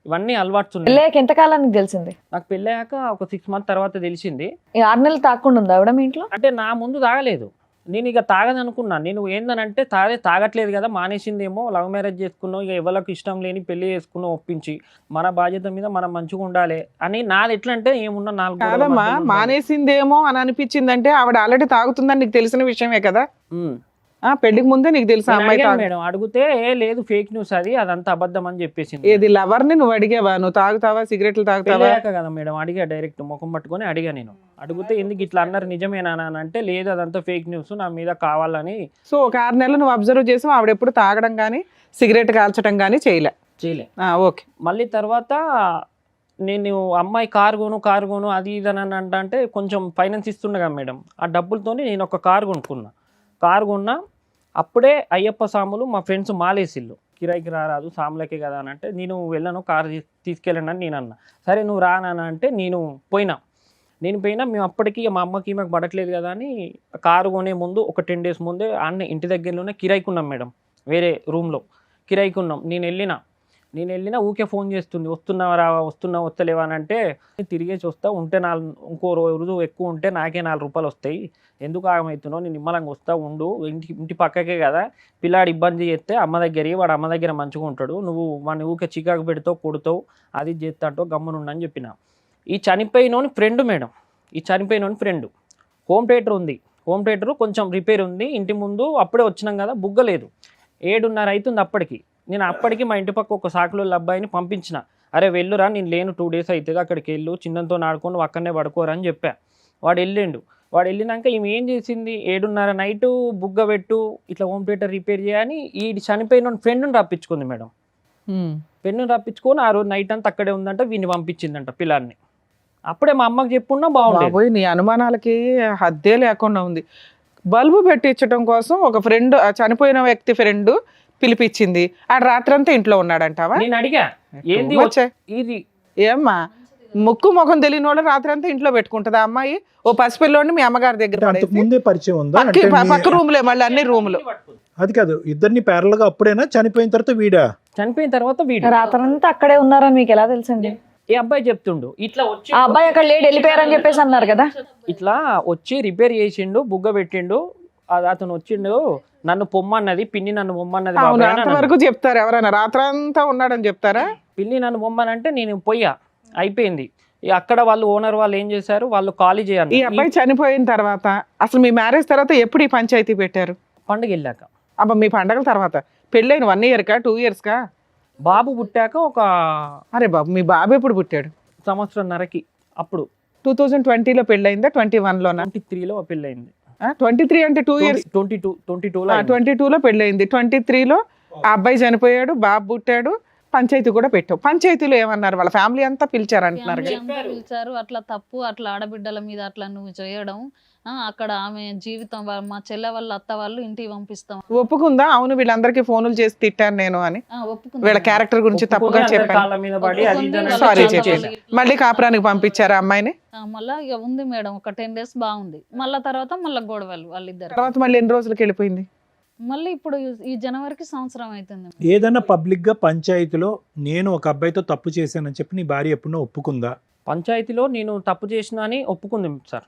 ఇవన్నీ అలవాట్స్ ఉన్నాయి. పెళ్ళాక ఎంతకాలానికి తెలిసింది? నాకు పెళ్ళాక ఒక 6 months తర్వాత తెలిసింది. 6 నెలలు తాకుండా ఉందా ఆవిడ మీ ఇంట్లో? అంటే నా ముందు తాగలేదు, నేను ఇక తాగదనుకున్నా. నేను ఏందనంటే తాగట్లేదు కదా, మానేసిందేమో, లవ్ మ్యారేజ్ చేసుకున్నావు, ఇక ఎవరికి ఇష్టం లేని పెళ్లి చేసుకున్నావు ఒప్పించి, మన బాధ్యత మీద మనం మంచిగా ఉండాలి అని నాది. ఎట్లా అంటే ఏమున్నా 4 గోడల కాదమ్మా, మధ్యలో ఉండాలి. మానేసిందేమో అని అనిపించిందంటే ఆవిడ ఆల్రెడీ తాగుతుందని నీకు తెలిసిన విషయమే కదా. ఉమ్. పెళ్లికి ముందే నీకు తెలుసు నేను అమ్మాయి అడిగాను తాగు. మేడం, అడిగితే లేదు ఫేక్ న్యూస్ అది, అదంతా అబద్ధం అని చెప్పేసింది. ఏది లవర్ని నువ్వు అడిగావా? నువ్వు తాగుతావా, సిగరెట్లు తాగుతావా? పెళ్ళాక కదా మేడం అడిగా, డైరెక్ట్ ముఖం పట్టుకొని అడిగా. నేను అడిగితే ఎందుకు ఇట్లా అన్నారు, నిజమేనా అని అంటే, లేదు అదంతా ఫేక్ న్యూస్, నా మీద కావాలని. సో ఒక 6 నెలలు నువ్వు అబ్జర్వ్ చేసావు, ఆవిడ ఎప్పుడు తాగడం కానీ సిగరెట్ కాల్చడం కానీ చేయలే. చేయలే. ఓకే. మళ్ళీ తర్వాత నేను అమ్మాయి కారు కొను అది ఇది అని అంటే కొంచెం ఫైనాన్స్ ఇస్తుండగా మేడం, ఆ డబ్బులతోని నేను ఒక కారు కొన్నా. అప్పుడే అయ్యప్ప సాములు మా ఫ్రెండ్స్ మాలేసిల్లు, కిరాయికి రారాదు సాములకే కదా అని అంటే, నేను వెళ్ళను, కారు తీసుకెళ్ళండి అని నేను అన్నా. సరే నువ్వు రానా అంటే నేను పోయినా. మేము అప్పటికి మా అమ్మకి మాకు పడట్లేదు కదా అని కారు కొనే ముందు ఒక 10 days ముందే అన్నీ ఇంటి దగ్గరలోనే కిరాయికున్నాం మేడం, వేరే రూమ్లో కిరాయికున్నాం. నేను వెళ్ళినా ఊకే ఫోన్ చేస్తుంది, వస్తలేవా అని అంటే, తిరిగేసి వస్తా, ఉంటే ఇంకో రోజు ఎక్కువ ఉంటే నాకే 4 రూపాయలు వస్తాయి, ఎందుకు ఆగమవుతున్నావు, నేను నిమ్మలంగా వస్తా ఉండు, ఇంటి పక్కకే కదా, పిల్లాడు ఇబ్బంది చేస్తే అమ్మ దగ్గర, వాడు అమ్మ దగ్గర మంచిగా ఉంటాడు, నువ్వు వాడిని ఊకే చికాకు పెడతావు, కొడతావు, అది చేస్తాంటో గమ్మునుండని చెప్పిన. ఈ చనిపోయినోని ఫ్రెండ్ మేడం, హోమ్ థియేటర్ కొంచెం రిపేర్ ఉంది ఇంటి ముందు, అప్పుడే వచ్చినాం కదా, బుగ్గలేదు. 7:30 అవుతుంది అప్పటికి. నేను అప్పటికి మా ఇంటి పక్క ఒక సాకులో అబ్బాయిని పంపించిన, అరే వెళ్ళురా, నేను లేను 2 days అవుతుంది, అక్కడికి వెళ్ళు, చిన్నంతో ఆడుకొని అక్కడనే పడుకోరా అని చెప్పా. వాడు వెళ్ళినాక ఈమె ఏం చేసింది, 7:30 నైటు బుగ్గ పెట్టు, ఇట్లా హోమ్ థియేటర్ రిపేర్ చేయని ఈ చనిపోయిన ఫ్రెండ్ని రప్పించుకుంది మేడం. ఫ్రెండ్ని రప్పించుకొని ఆ రోజు నైట్ అంతా అక్కడే ఉందంట, వీడిని పంపించిందంట పిల్లాన్ని. అప్పుడే మా అమ్మకి చెప్పున్నా బాగుండేది. బాబోయ్, నీ అనుమానాలకి హద్దే లేకుండా ఉంది. బల్బు పెట్టించడం కోసం ఒక ఫ్రెండ్, చనిపోయిన వ్యక్తి ఫ్రెండ్ పిలిపించింది, ఆడ రాత్రంతా ఇంట్లో ఉన్నాడంటావా? నేను అడిగా ఏంది వచ్చే ఇది, ఏమ్మా ముక్కు ముఖం తెలియని వాళ్ళు రాత్రంతా ఇంట్లో పెట్టుకుంటుందా అమ్మాయి? ఓ పసిపిల్లోని మీ అమ్మగారి దగ్గర అంతకు పడేసి, ముందే పరిచయం ఉందా అంటే పక్క రూమ్లే, మళ్ళీ అన్ని రూములు. అది కాదు, ఇద్దరిని ప్యారల్ గా అప్పుడేనా, చనిపోయిన తర్వాత వీడు రాత్రంతా అక్కడే ఉన్నారని మీకు ఎలా తెలుసండి? ఈ అబ్బాయి చెప్తుండు, ఇట్లా వచ్చి ఆ అబ్బాయి అక్కడ లేడు, వెళ్ళిపోయారని చెప్పేసి అన్నారు కదా. ఇట్లా వచ్చి రిపేర్ చేసిండు, బుగ్గ పెట్టిండు, అతను వచ్చిండు, నన్ను పొమ్మన్నది పిన్ని, నన్ను పొమ్మన్నది అవును, బాబాయ్ అని అంతవరకు చెప్తారు ఎవరైనా? రాత్రంతా ఉన్నాడని చెప్తారా? పిన్ని నన్ను పొమ్మనంటే నేను పోయా, అయిపోయింది. అక్కడ వాళ్ళు ఓనర్ వాళ్ళు ఏం చేశారు, వాళ్ళు ఖాళీ ఈ చేయాలి. అబ్బాయి చనిపోయిన తర్వాత అసలు మీ మ్యారేజ్ తర్వాత ఎప్పుడు ఈ పంచాయతీ పెట్టారు? పండుగ వెళ్ళాక. అబ్బా, మీ పండగల తర్వాత పెళ్ళైన 1 year కా 2 years కా? బాబు పుట్టాక ఒక అరే బాబు, మీ బాబు ఎప్పుడు పుట్టాడు? 1.5 సంవత్సరంకి. అప్పుడు 2020లో పెళ్ళయిందా, 21లోనా? 23లో పెళ్ళయింది. 23 అంటే 2 years. 22లో పెళ్ళయింది, 23లో ఆ అబ్బాయి చనిపోయాడు, బాబు పుట్టాడు, పంచాయతీ కూడా పెట్టావు. పంచాయతీలో ఏమన్నారు? వాళ్ళ ఫ్యామిలీ అంతా పిలిచారు అంటున్నారు ఫ్యామిలీ అంతా పిలిచారు. అట్లా తప్పు, అట్లా ఆడబిడ్డల మీద అట్లా నువ్వు చేయడం, అక్కడ ఆమె జీవితం, మా చెల్లె వాళ్ళ అత్త వాళ్ళు ఇంటికి పంపిస్తాం. ఒప్పుకుందా? అవును, వీళ్ళందరికీ ఫోనులు చేసి తిట్టాను నేను అని, ఒప్పుకుంది. వీళ్ళ క్యారెక్టర్ గురించి తప్పుగా చెప్పాను, సారీ చెప్పాను. మళ్ళీ కాపురానికి పంపించారా అమ్మాయిని? మళ్ళా ఇక ఉంది మేడం, ఒక 10 days బాగుంది, మళ్ళా తర్వాత మళ్ళీ గొడవలు వాళ్ళిద్దరు. తర్వాత మళ్ళీ ఎన్ని రోజులకి వెళ్ళిపోయింది? మళ్ళీ ఇప్పుడు ఈ జనవరికి సంవత్సరం అవుతుంది. ఏదైనా పబ్లిక్ గా పంచాయతీలో నేను ఒక అబ్బాయితో తప్పు చేశానని చెప్పి నీ భార్య ఎప్పుడో ఒప్పుకుందా? పంచాయతీలో నేను తప్పు చేసిన అని ఒప్పుకుంది సార్.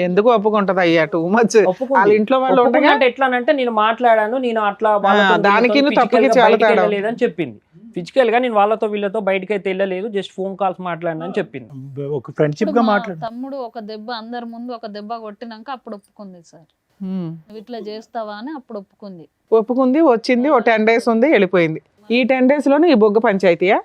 ఎందుకు ఒప్పుకుంటది అయ్యా, టూ మచ్. వాళ్ళ ఇంట్లో వాళ్ళు ఉండగా అంటే ఎట్లా అంటే, నేను మాట్లాడాను, నేను అట్లా దానికి లేదని చెప్పింది. ఫిజికల్ గా నేను వాళ్ళతో వీళ్ళతో బయటకి అయితే వెళ్ళలేదు, జస్ట్ ఫోన్ కాల్స్ మాట్లాడినా అని చెప్పింది. ఒక ఫ్రెండ్షిప్ గా మాట్లాడు. తమ్ముడు ఒక దెబ్బ, అందరి ముందు ఒక దెబ్బ కొట్టినాక అప్పుడు ఒప్పుకుంది సార్, నువ్వు ఇట్లా చేస్తావా అని అప్పుడు ఒప్పుకుంది. వచ్చింది, ఓ 10 days ఉంది, వెళ్ళిపోయింది. ఈ 10 days లోనే ఈ బొగ్గ పంచాయతీయా?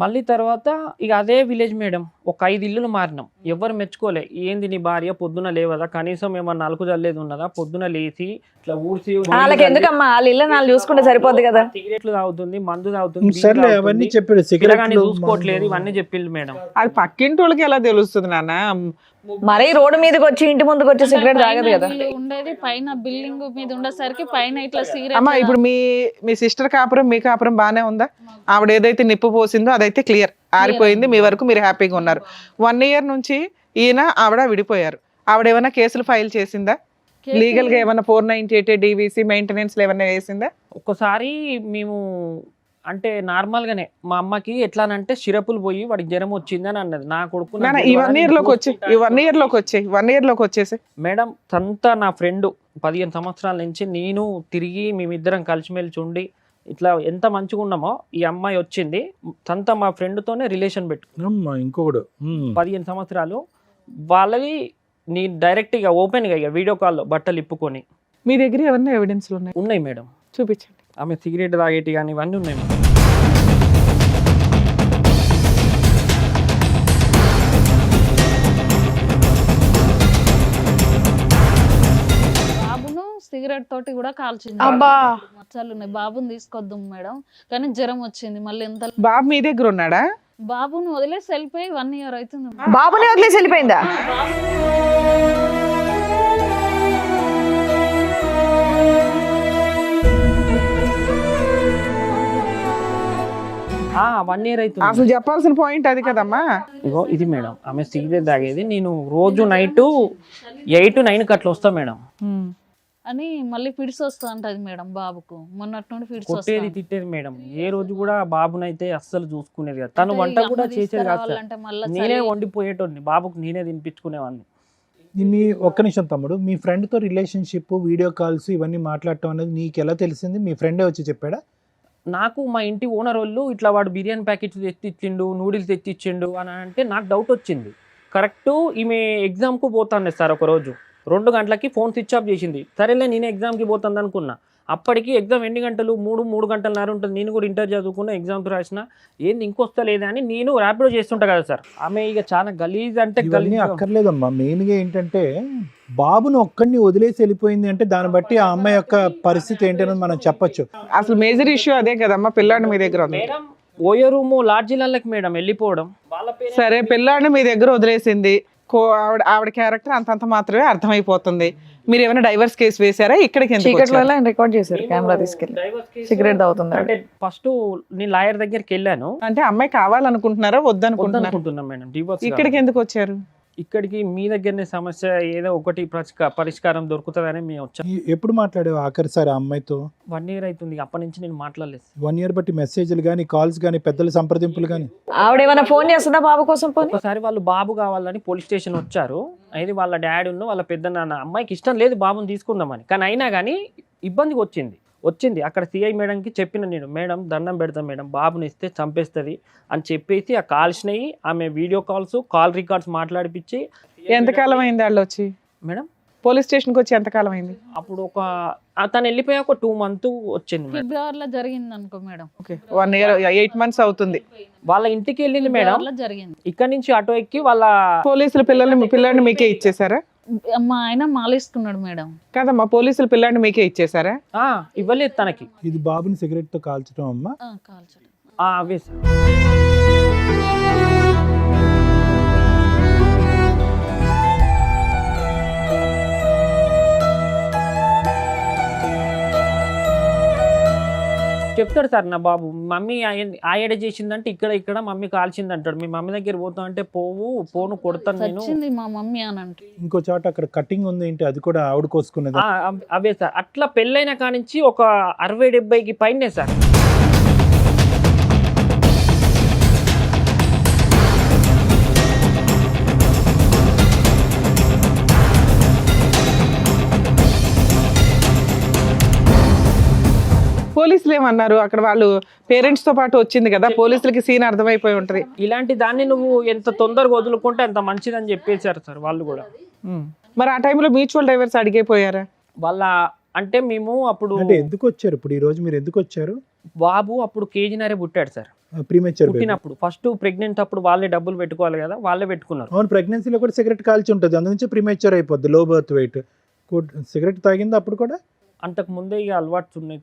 మళ్ళీ తర్వాత ఇక అదే విలేజ్ మేడం, ఒక 5 ఇల్లులు మారినాం, ఎవరు మెచ్చుకోలే. ఏంది నీ భార్య పొద్దున లేవదా, కనీసం ఏమన్నా నలుకు చల్లేది ఉన్నదా, పొద్దున లేచి ఇట్లా ఊడ్చి, వాళ్ళకి ఎందుకమ్మా, వాళ్ళ ఇల్లు నాలుగు చూసుకుంటే సరిపోద్ది కదా. సిగరెట్లు తాగుతుంది, మందు తాగుతుంది, సర్లే అవన్నీ చెప్పాడు, సిగరెట్ చూసుకోవట్లేదు, ఇవన్నీ చెప్పింది మేడం. అది పక్కింటి వాళ్ళకి ఎలా తెలుస్తుంది నాన్న? మరి రోడ్డు మీదకి వచ్చి ఇంటి ముందుకు వచ్చి సిగరెట్ తాగదు కదా. ఉండేది పైన బిల్డింగ్ మీద ఉండేసరికి పైన ఇట్లా అమ్మా, ఇప్పుడు మీ సిస్టర్ కాపురం, మీ కాపురం బానే ఉందా? ఆవిడ ఏదైతే నిప్పు పోసిందో అదైతే క్లియర్ ఆరిపోయింది, మీ వరకు మీరు హ్యాపీగా ఉన్నారు. 1 year నుంచి ఈయన ఆవిడ విడిపోయారు. ఆవిడ ఏమైనా కేసులు ఫైల్ చేసిందా? లీగల్ గా ఏమైనా 498 DVC మెయింటెనెన్స్ ఏమైనా వేసిందా? ఒక్కసారి మేము అంటే నార్మల్గానే మా అమ్మకి ఎట్లానంటే సిరపులు పోయి వాడికి జ్వరం వచ్చిందని అన్నది. నా కొడుకు నాకు నాన్న, ఈ తెలియదా? 1 year లోకి వచ్చి ఈ 1 year లోకి వచ్చేసి మేడం సంతా నా ఫ్రెండ్ 15 సంవత్సరాల నుంచి నేను తిరిగి మేమిద్దరం కలిసిమెలిసి ఉండి ఇట్లా ఎంత మంచిగా ఉన్నామో ఈ అమ్మాయి వచ్చింది సంతా మా ఫ్రెండ్తోనే రిలేషన్ పెట్టు అమ్మా ఇంకొకడు 15 సంవత్సరాలు వాళ్ళది. నీ డైరెక్ట్గా ఓపెన్గా ఇక వీడియో కాల్లో బట్టలు ఇప్పుకొని మీ దగ్గర ఏమన్నా ఎవిడెన్స్లు ఉన్నాయి? ఉన్నాయి మేడం. చూపించండి. ఆమె సిగరెట్ తాగేటి కానీ ఇవన్నీ ఉన్నాయి మేడం. బాబును సిగరెట్ తోటి కూడా కాల్చింది. అబ్బా. మచ్చలు ఉన్నాయి. బాబుని తీసుకొద్దాం మేడం, కానీ జ్వరం వచ్చింది మళ్ళీ. ఎంత బాబు మీ దగ్గర ఉన్నాడా? బాబుని వదిలేసి వెళ్ళిపోయి 1 year అవుతుంది. బాబుని వదిలేసి వెళ్ళిపోయిందా? ఆ 1 year అవుతుంది. అసలు చెప్పాల్సిన పాయింట్ అది కదమ్మా. ఇగో ఇది మేడం ఆమె సిగరెట్ తాగేది. నేను రోజు నైట్ 8-9 అట్లా వస్తా మేడం. అని మళ్ళీ ఫిడ్స్ వస్తా ఉంటది మేడం బాబుకు. మొన్నటి నుండి ఫిడ్స్ కొట్టేది తిట్టేది మేడం. ఏ రోజు కూడా బాబునైతే అస్సలు చూసుకునేది కాదు. తను వంట కూడా చేసేది కాదు సార్. నేనే వండిపోయేటోడిని, బాబుకు నేనే తినిపించుకునేవాడిని. మీ ఒక్క నిమిషం తమ్ముడు, మీ ఫ్రెండ్తో రిలేషన్షిప్, వీడియో కాల్స్ ఇవన్నీ మాట్లాడటం అనేది నీకు ఎలా తెలిసింది? మీ ఫ్రెండే వచ్చి చెప్పాడా? నాకు మా ఇంటి ఓనర్ వాళ్ళు ఇట్లా వాడు బిర్యానీ ప్యాకెట్స్ తెచ్చిచ్చిండు, నూడిల్స్ తెచ్చిచ్చిండు అని అంటే నాకు డౌట్ వచ్చింది. కరెక్ట్ ఈమె ఎగ్జామ్కు పోతాను సార్. ఒకరోజు 2 గంటలకి ఫోన్ స్విచ్ ఆఫ్ చేసింది. సరేలే నేను ఎగ్జామ్కి పోతాను అనుకున్నా. అప్పటికి ఎగ్జామ్ ఎన్ని గంటలు? 3 గంటలన్నర ఉంటుంది. నేను కూడా ఇంటర్ చదువుకున్నా, ఎగ్జామ్స్ రాసిన. ఏంది ఇంకొస్తలేదా అని నేను ర్యాపిడో చేస్తుంటా కదా సార్. ఆమె ఇక చాలా గలీజ్ అంటే ఇవన్నీ గలీజ్. అక్కర్లేదమ్మా. మెయిన్గా ఏంటంటే బాబును ఒక్కడిని వదిలేసి వెళ్ళిపోయింది అంటే దాన్ని బట్టి ఆ అమ్మాయి యొక్క పరిస్థితి ఏంటనేది మనం చెప్పొచ్చు. అసలు మేజర్ ఇష్యూ అదే కదమ్మా. పిల్లాడిని మీ దగ్గర ఉంది. మేడం ఓయో రూము లాడ్జీలకి మేడం వెళ్ళిపోవడం. వాళ్ళ పేరు సరే, పిల్లాడిని మీ దగ్గర వదిలేసింది. ఆవిడ క్యారెక్టర్ అంతంత మాత్రమే అర్థమైపోతుంది. మీరు ఏమైనా డైవర్స్ కేసు వేసారా? ఇక్కడికి ఎందుకు చీకట్లో వచ్చారు? ఆయన రికార్డ్ చేశారు కెమెరా తీసుకెళ్ళి. సిగరెట్ తాగుతుంది. అంటే ఫస్ట్ నేను లాయర్ దగ్గరికి వెళ్ళాను. అంటే అమ్మాయి కావాలనుకుంటున్నారా వద్దనుకుంటున్నారా? వద్దనుకుంటున్నా మేడం డివోర్స్. ఇక్కడికి ఎందుకు వచ్చారు? ఇక్కడికి మీ దగ్గరనే సమస్య ఏదో ఒకటి పరిష్కారం దొరుకుతుందని మేము వచ్చాం. ఎప్పుడు మాట్లాడావు ఆఖరిసారి ఆ అమ్మాయితో? 1 year అవుతుంది. అప్పటి నుంచి నేను మాట్లాడలేదు. 1 year బట్టి మెసేజ్లు కానీ, కాల్స్ కానీ, పెద్దల సంప్రదింపులు కానీ? ఆవిడ ఏమైనా ఫోన్ చేస్తుందా బాబు కోసం? పోనీ ఒకసారి వాళ్ళు బాబు కావాలని పోలీస్ స్టేషన్ వచ్చారు. అయితే వాళ్ళ డాడీ ఉన్న వాళ్ళ పెద్ద నాన్న, అమ్మాయికి ఇష్టం లేదు బాబుని తీసుకుందామని, కానీ అయినా కానీ ఇబ్బందికి వచ్చింది. అక్కడ సిఐ మేడంకి చెప్పిన నేను, మేడం దండం పెడతాం మేడం, బాబుని ఇస్తే చంపేస్తుంది అని చెప్పేసి ఆ కాల్స్నవి ఆమె వీడియో కాల్స్, కాల్ రికార్డ్స్ మాట్లాడిపించి. ఎంతకాలం అయింది వాళ్ళు వచ్చి? మేడం పోలీస్ స్టేషన్కి వచ్చి ఎంతకాలం అయింది? అప్పుడు తను వెళ్ళిపోయా ఒక 2 months వచ్చింది మేడం. ఫిబ్రవరిలో జరిగింది అనుకో మేడం. ఓకే, 1 year 8 months అవుతుంది. వాళ్ళ ఇంటికి వెళ్ళింది మేడం. ఫిబ్రవరిలో జరిగింది. ఇక్కడ నుంచి ఆటో ఎక్కి వాళ్ళ పోలీసులు పిల్లాడిని మీకే ఇచ్చేసారా? మా ఆయన మాలేస్తున్నాడు మేడం. కాదమ్మా, పోలీసులు పిల్లాడిని మీకే ఇచ్చేసారా? ఇవ్వలేదు తనకి. ఇది బాబుని సిగరెట్ తో కాల్చడం అమ్మా? కాల్చడం అవే సార్. చెప్తాడు సార్ నా బాబు, మమ్మీ ఆయడ చేసిందంటే ఇక్కడ మమ్మీ కాల్చింది అంటాడు. మీ మమ్మీ దగ్గర పోతాం అంటే పోను కొడతాను నేను. వచ్చింది మా మమ్మీ అని అంటే. ఇంకో చోట అక్కడ కటింగ్ ఉంది ఏంటి, అది కూడా ఆవిడ కోసుకునేది? అవే సార్. అట్లా పెళ్ళైన కానించి ఒక 60-70కి పైనే సార్. పోలీసులు ఏమన్నారు? అక్కడ వాళ్ళు పేరెంట్స్ తో పాటు వచ్చింది కదా, పోలీసులకి సీన్ అర్థమైపోయి ఉంటది. ఇలాంటి దాన్ని నువ్వు ఎంత తొందరగా వదులుకుంటే అంత మంచిదని చెప్పేశారు సార్ వాళ్ళు కూడా. మరి ఆ టైంలో మ్యూచువల్ డైవర్స్ అడిగిపోయారా? వాళ్ళ అంటే మేము అప్పుడు అంటే ఎందుకు వచ్చారు ఇప్పుడు ఈ రోజు? మీరు ఎందుకు వచ్చారు? బాబు అప్పుడు కేజీనరే పుట్టాడు సార్. ప్రీమెచ్యూర్ పుట్టినప్పుడు ఫస్ట్ ప్రెగ్నెంట్ అప్పుడు వాళ్ళే డబ్బులు పెట్టుకోవాలి కదా, వాళ్ళే పెట్టుకున్నారు. అవును, ప్రెగ్నెన్సీలో కూడా సిగరెట్ కాల్చి ఉంటుంది, అందునుంచి ప్రీమెచ్యూర్ అయిపోద్ది, లో బర్త్ వెయిట్. సిగరెట్ తాగింది అప్పుడు కూడా? అంతకు ముందే ఇక అలవాటు ఉన్నాయి.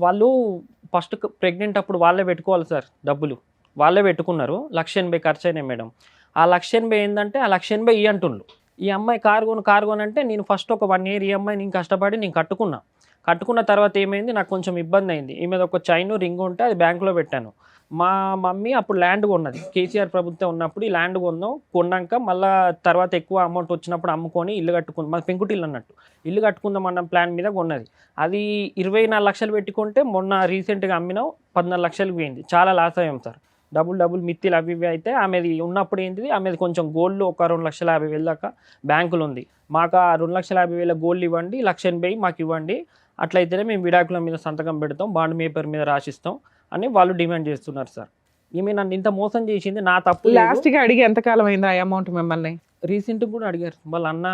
వాళ్ళు ఫస్ట్ ప్రెగ్నెంట్ అప్పుడు వాళ్ళే పెట్టుకోవాలి సార్, డబ్బులు వాళ్ళే పెట్టుకున్నారు. 1,80,000 ఖర్చు అయినాయి మేడం. ఆ 1,80,000 ఏంటంటే ఆ 1,80,000 ఇవి అంటుండ్రు. ఈ అమ్మాయి కారుగోను అంటే నేను ఫస్ట్ ఒక 1 year ఈ అమ్మాయి నేను కష్టపడి నేను కట్టుకున్న తర్వాత ఏమైంది, నాకు కొంచెం ఇబ్బంది అయింది. ఈ మీద ఒక చైన్ రింగ్ ఉంటే అది బ్యాంకులో పెట్టాను. మా మమ్మీ అప్పుడు ల్యాండ్ కొన్నది, కేసీఆర్ ప్రభుత్వం ఉన్నప్పుడు ఈ ల్యాండ్ కొన్నాక మళ్ళీ తర్వాత ఎక్కువ అమౌంట్ వచ్చినప్పుడు అమ్ముకొని ఇల్లు కట్టుకుంది. మాది పెంకుటి ఇల్లు అన్నట్టు, ఇల్లు కట్టుకుందాం అన్న ప్లాన్ మీద కొన్నది. అది 24 లక్షలు పెట్టుకుంటే మొన్న రీసెంట్గా అమ్మినాం 14 లక్షలకు పోయింది. చాలా లాస్ అయ్యాం సార్. డబుల్ మిత్తిలు అవి ఇవి అయితే ఆమెది ఉన్నప్పుడు ఏంటిది, ఆమెది కొంచెం గోల్డ్ ఒక 2,50,000 దాకా బ్యాంకులు ఉంది. మాకు ఆ 2,50,000 గోల్డ్ ఇవ్వండి, 1,80,000 మాకు ఇవ్వండి, అట్లయితేనే మేము విడాకుల మీద సంతకం పెడతాం, బాండ్ పేపర్ మీద రాసిస్తాం అని వాళ్ళు డిమాండ్ చేస్తున్నారు సార్. ఈమె నన్ను ఇంత మోసం చేసింది, నా తప్పు. లాస్ట్ గా అడిగి ఎంతకాలం అయింది ఆ అమౌంట్ మిమ్మల్ని? రీసెంట్ కూడా అడిగారు వాళ్ళ అన్న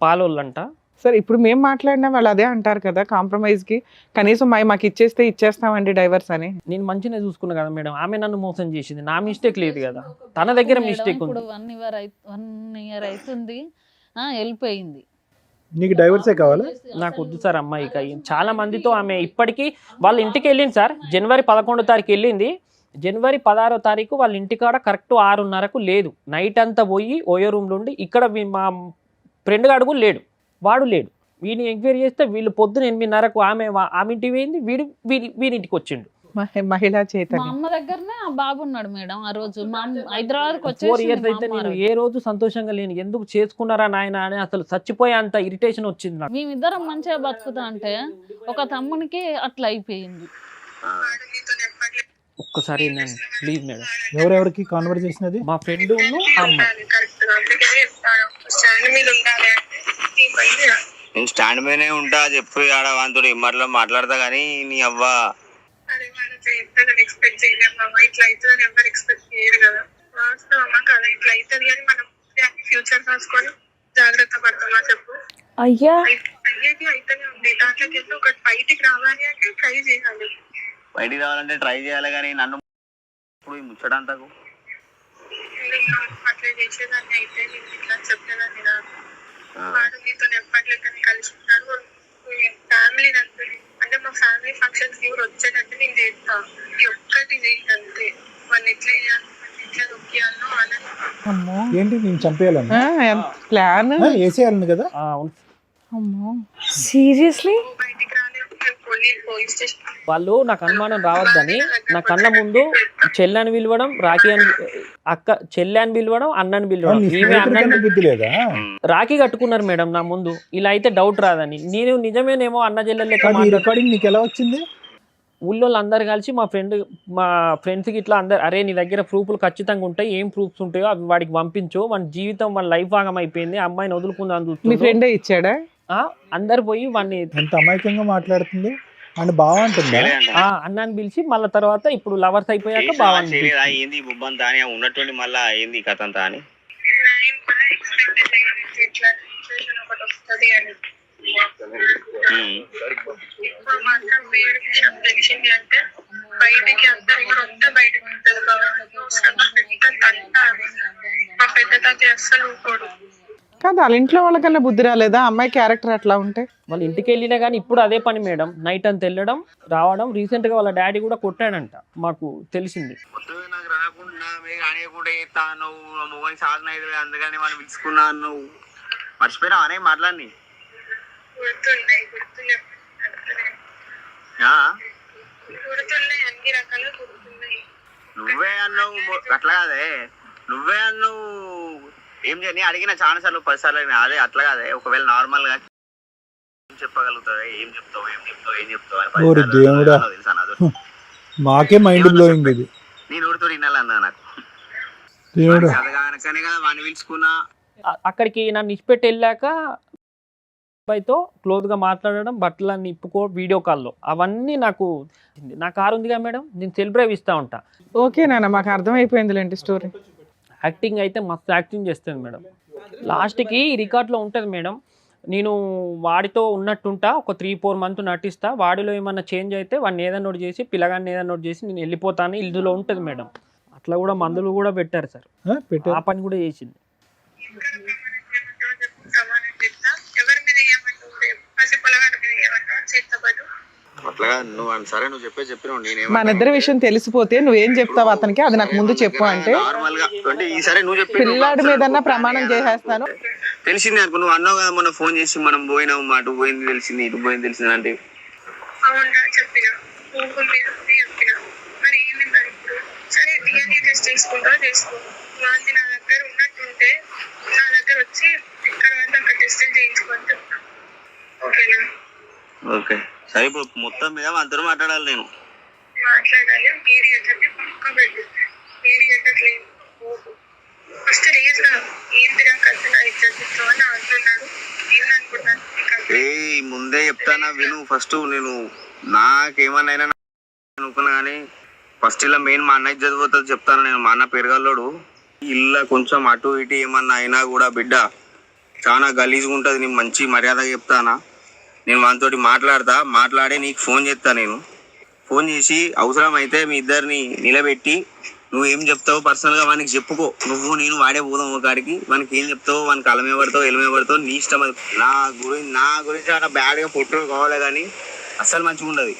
పాలోళ్ళంట. సరే ఇప్పుడు మేము మాట్లాడినా వాళ్ళు అదే అంటారు కదా, కాంప్రమైజ్ కి కనీసం మాకు ఇచ్చేస్తామండి డైవర్స్ అని. నేను మంచిగా చూసుకున్నా కదా మేడం, ఆమె నన్ను మోసం చేసింది, నా మిస్టేక్ లేదు కదా, తన దగ్గర మిస్టేక్ ఉంది. ఇప్పుడు 1 ఇయర్ అవుతుంది, వెళ్ళిపోయింది. నీకు డైవర్సే కావాలా? నాకు వద్దు సార్ అమ్మాయి. చాలా మందితో ఆమె ఇప్పటికీ వాళ్ళ ఇంటికి వెళ్ళింది సార్. జనవరి 11వ తారీఖు వెళ్ళింది, జనవరి 16వ తారీఖు వాళ్ళ ఇంటికాడ కరెక్ట్ 6:30కు లేదు. నైట్ అంతా పోయి ఓయో రూమ్లో ఉండి, ఇక్కడ మా ఫ్రెండ్ గాడు కూడా లేడు, వాడు లేడు. వీడిని ఎంక్వైరీ చేస్తే వీళ్ళు పొద్దున 8:30కు ఆమె ఇంటికి పోయింది, వీడింటికి వచ్చిండు. మహిళా మా చైతన్యం. అమ్మ దగ్గరనే ఆ బాబు ఉన్నాడు మేడం. ఆ రోజు మా హైదరాబాద్కి 4 ఇయర్స్ వచ్చేసి అయితే నేను ఏ రోజు సంతోషంగా లేను. ఎందుకు చేసుకున్నారా నాయన అని అసలు చచ్చిపోయే అంత ఇరిటేషన్ వచ్చింది నాకు. మేమిద్దరం మంచిగా బతుకుతా అంటే ఒక తమ్మునికి అట్లా అయిపోయింది. ఒక్కసారి నేను ప్లీజ్ మేడం. ఎవరెవరికి కాన్వర్జేషన్ అది? మా ఫ్రెండ్ అమ్మాయి. నేను స్టాండ్ మీదనే ఉంటా, చెప్పి ఆడ వాంతో ఇమ్మట్లో మాట్లాడతా కానీ నీ అవ్వ ఎక్స్పెక్ట్ చేయలేము. ఇట్లా అవుతుందని ఎవరు ఎక్స్పెక్ట్ చేయరు కదా. వాస్తవమా కదా, ఇట్లా అవుతుంది అని మనం ఫ్యూచర్ రాసుకొని జాగ్రత్త పడతామా చెప్పు. అయ్యా అయ్యేది అయితేనే ఉంది. దాంట్లోకి వెళ్ళి ఒకటి బయటికి రావాలి అంటే ట్రై చేయాలి. బయటికి రావాలంటే ట్రై చేయాలి కానీ నన్ను ఇప్పుడు ముచ్చడంతకు అట్లా చేసేదాన్ని అయితే నేను ఇట్లా చెప్పేదాన్ని కాదు. వాడు నీతో ఎప్పట్లేక కలిసి ఉంటారు. ఫ్యామిలీ అంటే మా ఫ్యామిలీ ఫంక్షన్స్ ఎవరు వచ్చేటట్టు నేను చేస్తా. ఈ ఒక్కటి చేయంతే. వాళ్ళు ఎట్లా చేయాలి, ఎట్లా నొక్కియాలో అని. ఏంటి నేను చంపేయాలని ప్లాన్ వేసేయాలని కదా? అవును. సీరియస్లీ బయటికి రాలేదు. పోలీస్ స్టేషన్ వాళ్ళు నాకు అనుమానం రావద్దని నా కళ్ళ ముందు చెల్లెని పిలవడం, రాఖీ అని అక్క చెల్లెని పిలవడం, అన్నని పిలవడం. ఈమె అన్నని బుద్ధి లేదా? రాఖీ కట్టుకున్నారు మేడం నా ముందు. ఇలా అయితే డౌట్ రాదని. నేను నిజమేనేమో అన్న చెల్లెలు రికార్డింగ్ నీకు ఎలా వచ్చింది? ఊళ్ళో అందరు కలిసి మా ఫ్రెండ్స్కి ఇట్లా అందరు, అరే నీ దగ్గర ప్రూఫ్లు ఖచ్చితంగా ఉంటాయి, ఏం ప్రూఫ్స్ ఉంటాయో అవి వాడికి పంపించు, మన జీవితం మన లైఫ్ భాగం అయిపోయింది, అమ్మాయిని వదులుకుందాం మీ చూస్తుంది. ఫ్రెండే ఇచ్చాడా? అందరు పోయి వాడిని ఎంత అమాయకంగా మాట్లాడుతుంది అని బాగా అంటుందా? అన్నాన్ని పిలిచి మళ్ళీ తర్వాత ఇప్పుడు లవర్స్ అయిపోయాక బాగా ఏంది బుబ్బంతా అని ఉన్నటువంటి మళ్ళా ఏంది కథ అంతా అని ఎక్స్పెక్ట్ చేయలేదు. ఇట్లా సిచ్యువేషన్ ఒకటి వస్తుంది అని. ఇప్పుడు మాత్రం వేరే విషయం తెలిసింది అంటే బయటికి అందరు కూడా వస్తే బయటకు ఉంటుంది. మా పెద్ద తాత అస్సలు ఊకోడు. కాదు వాళ్ళ ఇంట్లో వాళ్ళకన్నా బుద్ధి రాలేదా అమ్మాయి క్యారెక్టర్ అట్లా ఉంటే? వాళ్ళ ఇంటికి వెళ్ళినా కానీ ఇప్పుడు అదే పని మేడం, నైట్ అంతా వెళ్ళడం రావడం. రీసెంట్ గా వాళ్ళ డాడీ కూడా కొట్టాడంట, మాకు తెలిసింది. నాకు రాకుండా మీకు అనేకుండా చేస్తా నువ్వు మొగని సాధన అయితే అందుకని మనం పిలుచుకున్నాను. నువ్వు మర్చిపోయినా అనే మాట్లాడి గుర్తున్నాయి అన్ని రకాలుగా గుర్తున్నాయి. నువ్వే అన్నావు అట్లా కాదే, నువ్వే అన్నావు. ఏం చేయని అడిగిన చాలా సార్లు 10 సార్లు అదే అట్లా కాదే. ఒకవేళ నార్మల్ గా చెప్పగలుగుతావు, ఏం చెప్తావు తెలుసా నాకు. మాకే మైండ్ బ్లోయింగ్ ఇది. నేను ఊరితో వినాలన్నా నాకు కనుకనే కదా వాడిని పిలుచుకున్నా. అక్కడికి నన్ను ఇచ్చిపెట్టి వెళ్ళాక అబ్బాయితో క్లోజ్ గా మాట్లాడడం, బట్టలన్నీ ఇప్పుకో వీడియో కాల్లో, అవన్నీ నాకు. నా కారు ఉందిగా మేడం, నేను సెల్ డ్రైవ్ ఇస్తా ఉంటా. ఓకే నాన్న, మాకు అర్థమైపోయిందిలేండి స్టోరీ. యాక్టింగ్ అయితే మస్తు యాక్టింగ్ చేస్తుంది మేడం. లాస్ట్కి రికార్డ్లో ఉంటుంది మేడం, నేను వాడితో ఉన్నట్టుంటా, ఒక 3-4 మంత్ నటిస్తా, వాడిలో ఏమన్నా చేంజ్ అయితే వాడిని ఏదన్నా నోట్ చేసి పిల్లగాన్ని ఏదన్నా నోట్ చేసి నేను వెళ్ళిపోతాను, ఇందులో ఉంటుంది మేడం. అట్లా కూడా మందులు కూడా పెట్టారు సార్, ఆ పని కూడా చేసింది. ఎవరి మీద ఏమంటావు? పసిపొలగాడి మీద ఏమంటావు? చేతబడు మన ఇద్దరి విషయం తెలిసిపోతే నువ్వేం చెప్తావు అతనికి, అది నాకు ముందు చెప్పు అంటే పిల్లాడి మీద ప్రమాణం చేసేస్తాను. తెలిసింది అనుకో, నువ్వు అన్నావు కదా మొన్న ఫోన్ చేసి మనం పోయినావు, అటు పోయింది తెలిసింది, ఇటు పోయింది తెలిసింది అంటే అవునా చెప్పిన చెప్పిన మరి ఏంది మరి ఇప్పుడు చేసుకుంటా చేసుకో. వాళ్ళది నా దగ్గర ఉన్నట్టుంటే నా దగ్గర వచ్చి ఇక్కడ వరకు అక్కడ టెస్టులు చేయించుకొని చెప్తా. ఓకేనా? ఓకే సరే, ఇప్పుడు మొత్తం మీద అందరూ మాట్లాడాలి. నేను మాట్లాడాలి. మీడియేటర్ని పక్క పెట్టు. మీడియేటర్ లేదు. ఫస్ట్ రీజన్ ఏంటిరా కథ నా ఇద్దరు అని అంటున్నాడు. ఏమనుకుంటాను ఏ ముందే చెప్తానా విను. ఫస్ట్ నేను నాకేమన్నా అనుకున్నా కానీ ఫస్ట్ ఇలా మెయిన్ మా అన్నయ్య చదిపోతుంది చెప్తాను నేను. మా అన్న పెరగల్లోడు. ఇల్లు కొంచెం అటు ఇటు ఏమన్నా అయినా కూడా బిడ్డ చాలా గలీజ్గా ఉంటుంది. నేను మంచి మర్యాదగా చెప్తానా. నేను వానితోటి మాట్లాడి నీకు ఫోన్ చేస్తా. నేను ఫోన్ చేసి అవసరం అయితే మీ ఇద్దరిని నిలబెట్టి నువ్వు ఏం చెప్తావో పర్సనల్గా వానికి చెప్పుకో. నువ్వు నేను వాడే పోదాం ఒకడికి. వానికి ఏం చెప్తావో, వానికి అలమే పడతావు ఎలమే పడతావు నీ ఇష్టం. అది నా గురించి చాలా బ్యాడ్గా ఫోటో కావాలి కానీ అస్సలు మంచిగా ఉండదు.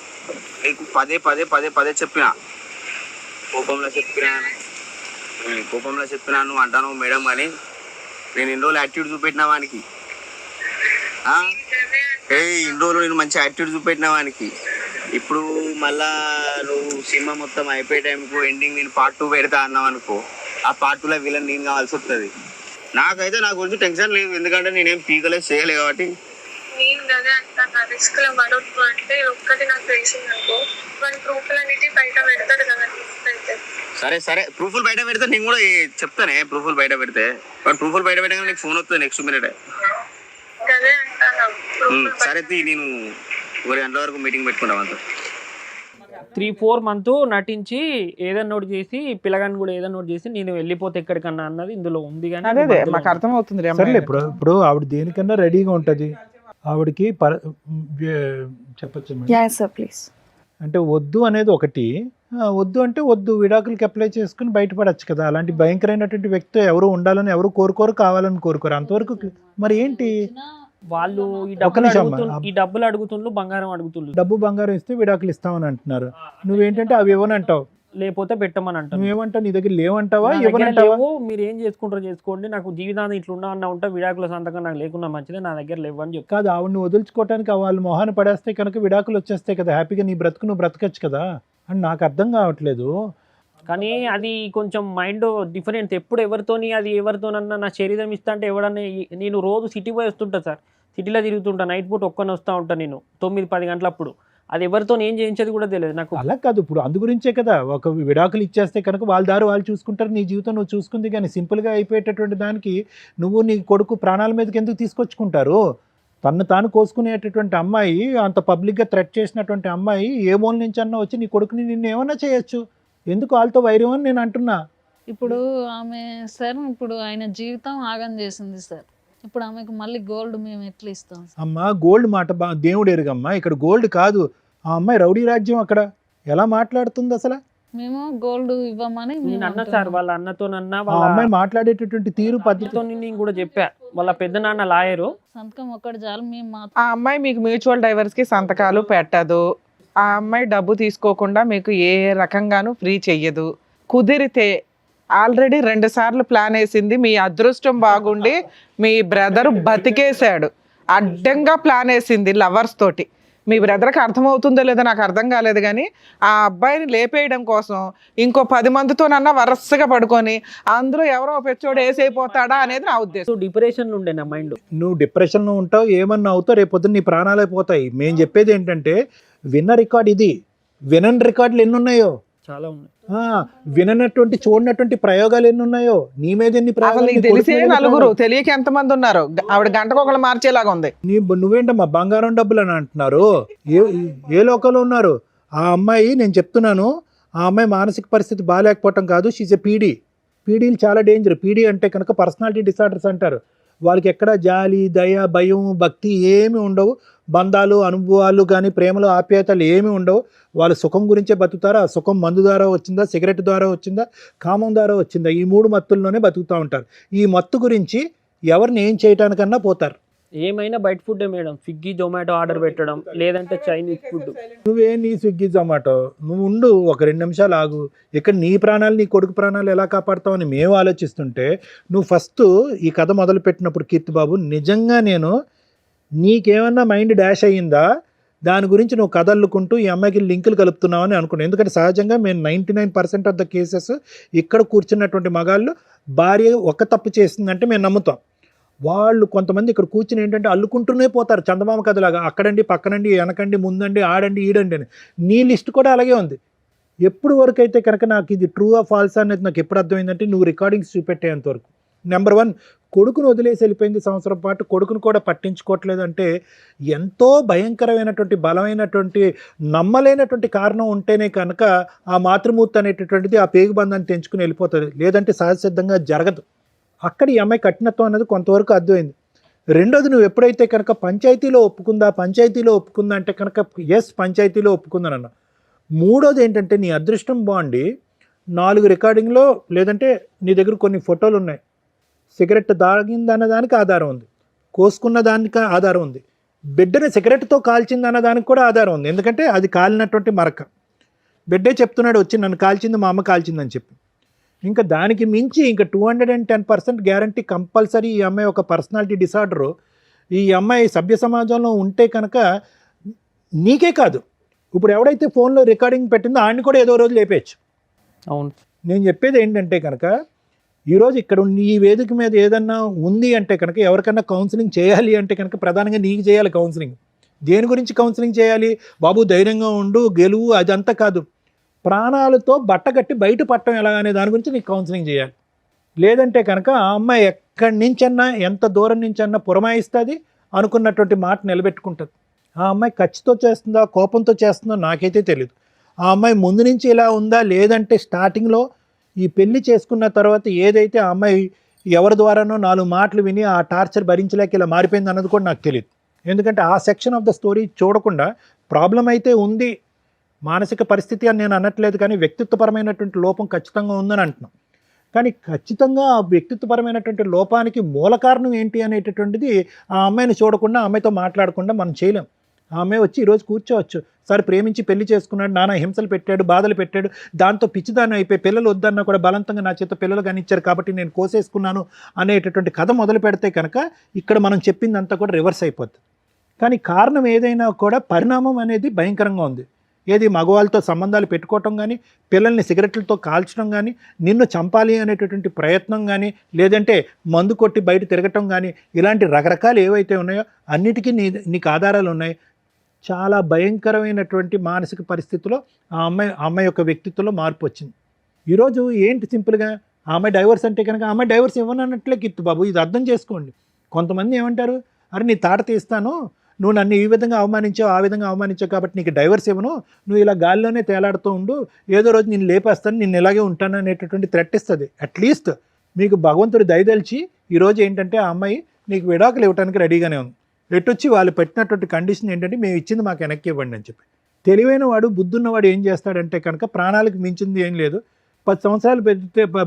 నీకు పదే చెప్పిన కోపంలో చెప్పినా నువ్వు అంటాను మేడం అని. నేను ఇన్ని రోజులు యాటిట్యూడ్ చూపెట్టిన వానికి. ఇన్ని రోజులు నేను మంచి యాటిట్యూడ్ చూపెట్టిన వానికి. ఇప్పుడు మళ్ళా నువ్వు సినిమా మొత్తం అయిపోయే టైంకు ఎండింగ్ నేను పార్ట్ 2 పెడతా అన్నావు అనుకో, ఆ పార్ట్ 2లో వీళ్ళని నేను కావాల్సి వస్తుంది. నాకైతే నా గురించి టెన్షన్ లేదు, ఎందుకంటే నేనేం పీకలేదు చేయలే కాబట్టి. నేను కదా అంటాను రిస్క్ లో పడొద్దు అంటే ఒక్కటి నాకు తెలిసింది అనుకో, మన ప్రూఫ్లన్నిటి బయట పెడతాడు కదా. సరే ప్రూఫ్లు బయట పెడితే నేను కూడా చెప్తానే. ప్రూఫ్లు బయట పెడితే ప్రూఫ్లు బయట పెట్టగానే నీకు ఫోన్ వస్తుంది నెక్స్ట్ మినిట్. అదే అంటాను. సరే నేను 1 గంటల వరకు మీటింగ్ పెట్టుకుంటాం అంత. 3-4 months నటించి ఏదైనా నోట్ చేసి పిల్లగాని కూడా ఏదైనా నోట్ చేసి నేను వెళ్ళిపోతే ఎక్కడికన్నా అన్నది ఇందులో ఉంది. కానీ అదే మాకు అర్థం అవుతుంది. సరేలే, ఇప్పుడు ఆవిడ దేనికన్నా రెడీగా ఉంటుంది. ఆవిడకి చెప్పచ్చు ప్లీజ్. అంటే వద్దు అనేది ఒకటి, వద్దు అంటే వద్దు, విడాకులకి అప్లై చేసుకుని బయటపడచ్చు కదా. అలాంటి భయంకరమైనటువంటి వ్యక్తి ఎవరు ఉండాలని ఎవరు కోరుకోరు, కావాలని కోరుకోరు. అంతవరకు మరి ఏంటి వాళ్ళు ఈ డబ్బులు అడుగుతుండ్రు, బంగారం అడుగుతుండ్రు. డబ్బు బంగారం ఇస్తే విడాకులు ఇస్తామని అంటున్నారు. నువ్వేంటంటే అవి ఇవ్వనంటావు, లేకపోతే పెట్టమని అంటావు. నువ్వేమంటావు? నీ దగ్గర లేవంటావా? లేవు, మీరు ఏం చేసుకుంటారో చేసుకోండి, నాకు జీవితాన్ని ఇట్లా ఉన్నా ఉంటా, విడాకుల సంతకం నాకు లేకుండా మంచిదే, నా దగ్గర లేవని చెప్పి. కాదు, ఆవిడని వదులుచుకోవటానికి వాళ్ళు మొహాన్ని పడేస్తే కనుక విడాకులు వచ్చేస్తాయి కదా. హ్యాపీగా నీ బ్రతుకు నువ్వు బ్రతకచ్చు కదా అని నాకు అర్థం కావట్లేదు. కానీ అది కొంచెం మైండ్ డిఫరెంట్. ఎప్పుడు ఎవరితోనన్నా నా శరీరం ఇస్తా అంటే ఎవడన్నా. నేను రోజు సిటీ పోయి వస్తుంటా సార్, సిటీలో తిరుగుతుంటా, నైట్ పూట ఒక్కనే వస్తూ ఉంటాను నేను 9-10 గంటలప్పుడు. అది ఎవరితో ఏం చేయించేది కూడా తెలియదు నాకు. అలా కాదు, ఇప్పుడు అందు గురించే కదా ఒక విడాకులు ఇచ్చేస్తే కనుక వాళ్ళ దారి వాళ్ళు చూసుకుంటారు, నీ జీవితం నువ్వు చూసుకుంది. కానీ సింపుల్గా అయిపోయేటటువంటి దానికి నువ్వు నీ కొడుకు ప్రాణాల మీదకి ఎందుకు తీసుకొచ్చుకుంటారు? తను తాను కోసుకునేటటువంటి అమ్మాయి, అంత పబ్లిక్గా థ్రెట్ చేసినటువంటి అమ్మాయి ఏ మూల నుంచి అన్నా వచ్చి నీ కొడుకుని నిన్ను ఏమన్నా చేయొచ్చు. ఎందుకు వాళ్ళతో వైరం అని నేను అంటున్నా. ఇప్పుడు ఆమె సార్, ఇప్పుడు ఆయన జీవితం ఆగం చేసింది సార్. ఇప్పుడు ఆమెకు మళ్ళీ గోల్డ్ మేము ఎట్లా ఇస్తాం? అమ్మా, గోల్డ్ మాట దేవుడు ఎరుగమ్మా, ఇక్కడ గోల్డ్ కాదు. ఆ అమ్మాయి రౌడీ రాజ్యం, అక్కడ ఎలా మాట్లాడుతుంది అసలు? మేము గోల్డ్ ఇవ్వమని నేను అన్నా సార్, వాళ్ళ అన్నతోనన్నా ఆ అమ్మాయి మాట్లాడేటటువంటి తీరు పద్ధతితో నేను కూడా చెప్పా. వాళ్ళ పెద్ద నాన్న లాయరు, సంతకం ఒక్కటి చాలు. మేము ఆ అమ్మాయి మీకు మ్యూచువల్ డైవర్స్ కి సంతకాలు పెట్టదు. ఆ అమ్మాయి డబ్బు తీసుకోకుండా మీకు ఏ రకంగానూ ఫ్రీ చెయ్యదు. కుదిరితే ఆల్రెడీ 2 సార్లు ప్లాన్ వేసింది. మీ అదృష్టం బాగుండి మీ బ్రదర్ బతికేశాడు. అడ్డంగా ప్లాన్ వేసింది లవర్స్ తోటి. మీ బ్రదర్కి అర్థమవుతుందో లేదో నాకు అర్థం కాలేదు, కానీ ఆ అబ్బాయిని లేపేయడం కోసం ఇంకో 10 మందితోనన్నా వరుసగా పడుకొని అందులో ఎవరో పెచ్చోడు వేసైపోతాడా అనేది నా ఉద్దేశం. డిప్రెషన్ ఉండే నా మైండ్. నువ్వు డిప్రెషన్లో ఉంటావు, ఏమన్నా అవుతావు, రేపు పొద్దున్న నీ ప్రాణాలు అయిపోతాయి. మేము చెప్పేది ఏంటంటే విన్న రికార్డ్ ఇది, వినని రికార్డులు ఎన్ని ఉన్నాయో చాలా ఉన్నాయి. విననటువంటి చూడనటువంటి ప్రయోగాలు ఎన్ని ఉన్నాయో నీ మీద. ఎన్ని ప్రయోగాలు తెలిసే నలుగురు, తెలియక ఎంతమంది ఉన్నారు. ఆవిడ గంటకు ఒకళ్ళు మార్చేలాగా ఉంది. నువ్వేంటమ్మా బంగారం డబ్బులు అని అంటున్నారు? ఏ లోకంలో ఉన్నారు? ఆ అమ్మాయి, నేను చెప్తున్నాను, ఆ అమ్మాయి మానసిక పరిస్థితి బాగాలేకపోవటం కాదు, షీజ్ ఎ పీడీ. పీడీలు చాలా డేంజర్. పీడీ అంటే కనుక పర్సనాలిటీ డిసార్డర్స్ అంటారు. వాళ్ళకి ఎక్కడ జాలి, దయ, భయం, భక్తి ఏమి ఉండవు. బంధాలు, అనుభవాలు కానీ ప్రేమలు, ఆప్యాయతలు ఏమి ఉండవు. వాళ్ళు సుఖం గురించే బతుకుతారు. ఆ సుఖం మందు ద్వారా వచ్చిందా, సిగరెట్ ద్వారా వచ్చిందా, కామం ద్వారా వచ్చిందా, ఈ 3 మత్తుల్లోనే బతుకుతూ ఉంటారు. ఈ మత్తు గురించి ఎవరిని ఏం చేయటానికన్నా పోతారు. ఏమైనా బయట food madam, Swiggy Zomato order పెట్టడం, లేదంటే చైనీస్ ఫుడ్. నువ్వే నీ స్విగ్గీ జొమాటో, నువ్వు ఉండు, ఒక 2 నిమిషాలు ఆగు. ఇక్కడ నీ ప్రాణాలు, నీ కొడుకు ప్రాణాలు ఎలా కాపాడుతావని మేము ఆలోచిస్తుంటే, నువ్వు ఫస్ట్ ఈ కథ మొదలుపెట్టినప్పుడు కీర్తిబాబు, నిజంగా నేను నీకేమన్నా మైండ్ డాష్ అయ్యిందా, దాని గురించి నువ్వు కదల్లుకుంటూ ఈ అమ్మాయికి లింకులు కలుపుతున్నావు అని అనుకున్నాను. ఎందుకంటే సహజంగా మేము 99% ఆఫ్ ద కేసెస్ ఇక్కడ కూర్చున్నటువంటి మగాళ్ళు భార్య ఒక తప్పు చేసిందంటే మేము నమ్ముతాం. వాళ్ళు కొంతమంది ఇక్కడ కూర్చుని ఏంటంటే అల్లుకుంటూనే పోతారు చందమామ కథలాగా, అక్కడండి పక్కనండి వెనకండి ముందండి ఆడండి ఈడండి అని. నీ లిస్ట్ కూడా అలాగే ఉంది. ఎప్పుడు వరకు అయితే కనుక నాకు ఇది ట్రూ ఆ ఫాల్స్ అనేది నాకు ఎప్పుడు అర్థమైందంటే నువ్వు రికార్డింగ్స్ చూపెట్టేంత వరకు. నెంబర్ 1, కొడుకును వదిలేసి వెళ్ళిపోయింది సంవత్సరం పాటు, కొడుకును కూడా పట్టించుకోవట్లేదు అంటే ఎంతో భయంకరమైనటువంటి బలమైనటువంటి నమ్మలేనటువంటి కారణం ఉంటేనే కనుక ఆ మాతృమూర్తి అనేటటువంటిది ఆ పేగుబంధాన్ని తెంచుకుని వెళ్ళిపోతుంది, లేదంటే సహజసిద్ధంగా జరగదు. అక్కడ ఈ అమ్మాయి కఠినత్వం అనేది కొంతవరకు అర్థమైంది. రెండోది, నువ్వు ఎప్పుడైతే కనుక పంచాయతీలో ఒప్పుకుందా అంటే కనుక ఎస్ పంచాయతీలో ఒప్పుకుందానన్న. మూడోది ఏంటంటే నీ అదృష్టం బాగుండి 4 రికార్డింగ్లో లేదంటే నీ దగ్గర కొన్ని ఫోటోలు ఉన్నాయి. సిగరెట్ తాగిందన్న దానికి ఆధారం ఉంది, కోసుకున్న దానికి ఆధారం ఉంది, బిడ్డని సిగరెట్తో కాల్చిందన్న దానికి కూడా ఆధారం ఉంది. ఎందుకంటే అది కాలినటువంటి మరక. బిడ్డే చెప్తున్నాడు వచ్చి నన్ను కాల్చింది మా అమ్మ కాల్చిందని చెప్పి. ఇంకా దానికి మించి ఇంకా 210% గ్యారంటీ కంపల్సరీ ఈ అమ్మాయి ఒక పర్సనాలిటీ డిసార్డరు. ఈ అమ్మాయి సభ్య సమాజంలో ఉంటే కనుక నీకే కాదు, ఇప్పుడు ఎవడైతే ఫోన్లో రికార్డింగ్ పెట్టిందో ఆయన్ని కూడా ఏదో రోజు లేపేయచ్చు. అవును. నేను చెప్పేది ఏంటంటే కనుక ఈరోజు ఇక్కడ ఈ వేదిక మీద ఏదన్నా ఉంది అంటే కనుక ఎవరికన్నా కౌన్సిలింగ్ చేయాలి అంటే కనుక ప్రధానంగా నీకు చేయాలి కౌన్సిలింగ్. దేని గురించి కౌన్సిలింగ్ చేయాలి? బాబు ధైర్యంగా ఉండు, గెలువు, అదంతా కాదు. ప్రాణాలతో బట్టగట్టి బయట పట్టడం ఎలా అనే దాని గురించి నీకు కౌన్సిలింగ్ చేయాలి. లేదంటే కనుక ఆ అమ్మాయి ఎక్కడి నుంచన్నా ఎంత దూరం నుంచన్నా పురమాయిస్తుంది, అనుకున్నటువంటి మాట నిలబెట్టుకుంటుంది. ఆ అమ్మాయి ఖర్చుతో చేస్తుందా కోపంతో చేస్తుందో నాకైతే తెలియదు. ఆ అమ్మాయి ముందు నుంచి ఇలా ఉందా లేదంటే స్టార్టింగ్లో ఈ పెళ్లి చేసుకున్న తర్వాత ఏదైతే ఆ అమ్మాయి ఎవరి ద్వారానో 4 మాటలు విని ఆ టార్చర్ భరించలేక ఇలా మారిపోయింది అన్నది కూడా నాకు తెలియదు. ఎందుకంటే ఆ సెక్షన్ ఆఫ్ ద స్టోరీ చూడకుండా ప్రాబ్లం అయితే ఉంది, మానసిక పరిస్థితి అని నేను అనట్లేదు, కానీ వ్యక్తిత్వపరమైనటువంటి లోపం ఖచ్చితంగా ఉందని అంటున్నాను. కానీ ఖచ్చితంగా ఆ వ్యక్తిత్వపరమైనటువంటి లోపానికి మూల కారణం ఏంటి అనేటటువంటిది ఆ అమ్మాయిని చూడకుండా ఆ అమ్మాయితో మాట్లాడకుండా మనం చేయలేం. ఆ అమ్మాయి వచ్చి ఈరోజు కూర్చోవచ్చు, సరే ప్రేమించి పెళ్లి చేసుకున్నాడు, నానా హింసలు పెట్టాడు, బాధలు పెట్టాడు, దాంతో పిచ్చిదాన్ని అయిపోయి పిల్లలు వద్దన్నా కూడా బలవంతంగా నా చేత పిల్లలు కానిచ్చారు కాబట్టి నేను కోసేసుకున్నాను అనేటటువంటి కథ మొదలు పెడితే కనుక ఇక్కడ మనం చెప్పిందంతా కూడా రివర్స్ అయిపోతుంది. కానీ కారణం ఏదైనా కూడా పరిణామం అనేది భయంకరంగా ఉంది. ఏది మగవాళ్ళతో సంబంధాలు పెట్టుకోవటం కానీ, పిల్లల్ని సిగరెట్లతో కాల్చడం కానీ, నిన్ను చంపాలి అనేటటువంటి ప్రయత్నం కానీ, లేదంటే మందు కొట్టి బయట తిరగటం కానీ, ఇలాంటి రకరకాలు ఏవైతే ఉన్నాయో అన్నిటికీ నీకు ఆధారాలు ఉన్నాయి. చాలా భయంకరమైనటువంటి మానసిక పరిస్థితిలో ఆ అమ్మాయి యొక్క వ్యక్తిత్వంలో మార్పు వచ్చింది. ఈరోజు ఏంటి సింపుల్గా ఆ అమ్మాయి డైవర్స్ అంటే కనుక ఆ అమ్మాయి డైవర్స్ ఇవ్వనన్నట్లే కిత్తు బాబు, ఇది అర్థం చేసుకోండి. కొంతమంది ఏమంటారు, అరే నీ తాట తీస్తాను, నువ్వు నన్ను ఈ విధంగా అవమానించావు ఆ విధంగా అవమానించావు కాబట్టి నీకు డైవర్స్ ఇవ్వను, నువ్వు ఇలా గాల్లోనే తేలాడుతూ ఉండు, ఏదో రోజు నేను లేపేస్తాను, నేను ఇలాగే ఉంటాను అనేటటువంటి థ్రెట్ ఇస్తుంది. అట్లీస్ట్ మీకు భగవంతుడు దయదలిచి ఈరోజు ఏంటంటే ఆ అమ్మాయి నీకు విడాకులు ఇవ్వడానికి రెడీగానే ఉంది. ఎట్టొచ్చి వాళ్ళు పెట్టినటువంటి కండిషన్ ఏంటంటే మేము ఇచ్చింది మాకు వెనక్కి ఇవ్వండి అని చెప్పి. తెలివైన వాడు బుద్ధున్నవాడు ఏం చేస్తాడంటే కనుక ప్రాణాలకు మించింది ఏం లేదు, 10 సంవత్సరాలు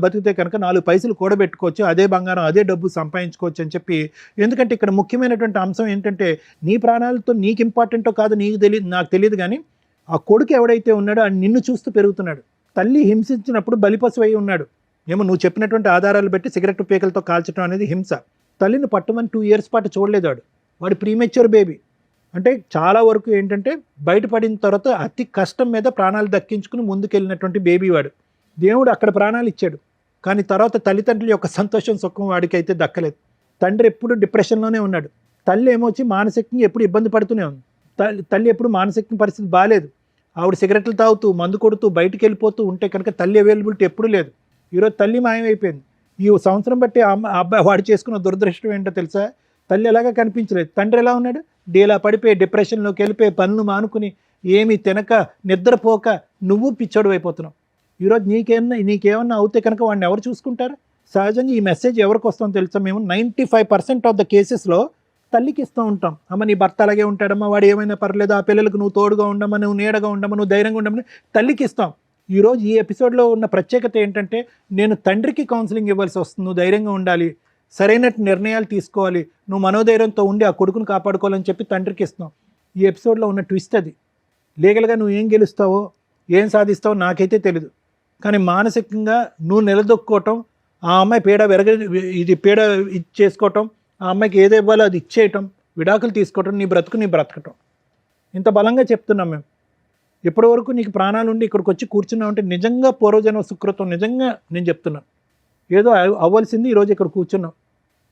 బతికితే కనుక 4 పైసలు కూడబెట్టుకోవచ్చు, అదే బంగారం అదే డబ్బు సంపాదించుకోవచ్చు అని చెప్పి. ఎందుకంటే ఇక్కడ ముఖ్యమైనటువంటి అంశం ఏంటంటే నీ ప్రాణాలతో నీకు ఇంపార్టెంటో కాదు నాకు తెలియదు, కానీ ఆ కొడుకు ఎవడైతే ఉన్నాడో ఆ నిన్ను చూస్తూ పెరుగుతున్నాడు. తల్లి హింసించినప్పుడు బలిపశువు అయి ఉన్నాడు. ఏమో నువ్వు చెప్పినటువంటి ఆధారాలు బట్టి సిగరెట్ పీకలతో కాల్చడం అనేది హింస. తల్లిని పట్టుమని 2 years పాటు చూడలేదు వాడు ప్రీమెచ్యూర్ బేబీ. అంటే చాలా వరకు ఏంటంటే బయటపడిన తర్వాత అతి కష్టం మీద ప్రాణాలు దక్కించుకుని ముందుకెళ్ళినటువంటి బేబీ వాడు. దేవుడు అక్కడ ప్రాణాలు ఇచ్చాడు, కానీ తర్వాత తల్లిదండ్రుల యొక్క సంతోషం సుఖం వాడికి అయితే దక్కలేదు. తండ్రి ఎప్పుడు డిప్రెషన్లోనే ఉన్నాడు, తల్లి ఏమొచ్చి మానసికంగా ఎప్పుడు ఇబ్బంది పడుతూనే ఉంది. తల్లి ఎప్పుడు మానసిక పరిస్థితి బాగాలేదు. ఆవిడ సిగరెట్లు తాగుతూ మందు కొడుతూ బయటికి వెళ్ళిపోతూ ఉంటే కనుక తల్లి అవైలబిలిటీ ఎప్పుడూ లేదు. ఈరోజు తల్లి మాయమైపోయింది. ఈ సంవత్సరం బట్టి అబ్బాయి వాడు చేసుకున్న దురదృష్టం ఏంటో తెలుసా, తల్లి ఎలాగా కనిపించలేదు, తండ్రి ఎలా ఉన్నాడు, డీలా పడిపోయి డిప్రెషన్లోకి వెళ్ళిపోయి పనులు మానుకుని ఏమీ తినక నిద్రపోక నువ్వు పిచ్చోడు అయిపోతున్నావు. ఈరోజు నీకేమన్నా అవుతే కనుక వాడిని ఎవరు చూసుకుంటారు? సహజంగా ఈ మెసేజ్ ఎవరికి వస్తుందో తెలుసా, మేము 95% ఆఫ్ ద కేసెస్లో తల్లికి ఇస్తూ ఉంటాం. అమ్మ నీ భర్త అలాగే ఉంటాడమ్మా, వాడు ఏమైనా పర్లేదు, ఆ పిల్లలకు నువ్వు తోడుగా ఉండమా, నువ్వు నీడగా ఉండమా, నువ్వు ధైర్యంగా ఉండమని తల్లికి ఇస్తాం. ఈరోజు ఈ ఎపిసోడ్లో ఉన్న ప్రత్యేకత ఏంటంటే నేను తండ్రికి కౌన్సిలింగ్ ఇవ్వాల్సి వస్తుంది. నువ్వు ధైర్యంగా ఉండాలి, సరైన నిర్ణయాలు తీసుకోవాలి, నువ్వు మనోధైర్యంతో ఉండి ఆ కొడుకును కాపాడుకోవాలని చెప్పి తండ్రికి ఇస్తాం. ఈ ఎపిసోడ్లో ఉన్న ట్విస్ట్ అది. లీగల్గా నువ్వు ఏం గెలుస్తావో ఏం సాధిస్తావో నాకైతే తెలీదు, కానీ మానసికంగా నువ్వు నిలదొక్కోవటం, ఆ అమ్మాయి పీడ ఇచ్చేసుకోవటం, ఆ అమ్మాయికి ఏదో ఇవ్వాలో అది ఇచ్చేయటం, విడాకులు తీసుకోవటం, నీ బ్రతకటం. ఇంత బలంగా చెప్తున్నాం మేము. ఇప్పటి వరకు నీకు ప్రాణాలు ఉండి ఇక్కడికి వచ్చి కూర్చున్నావు అంటే నిజంగా పూర్వజన్మ సుకృతం. నిజంగా నేను చెప్తున్నాను, ఏదో అవ్వాల్సింది ఈరోజు ఇక్కడ కూర్చున్నాం.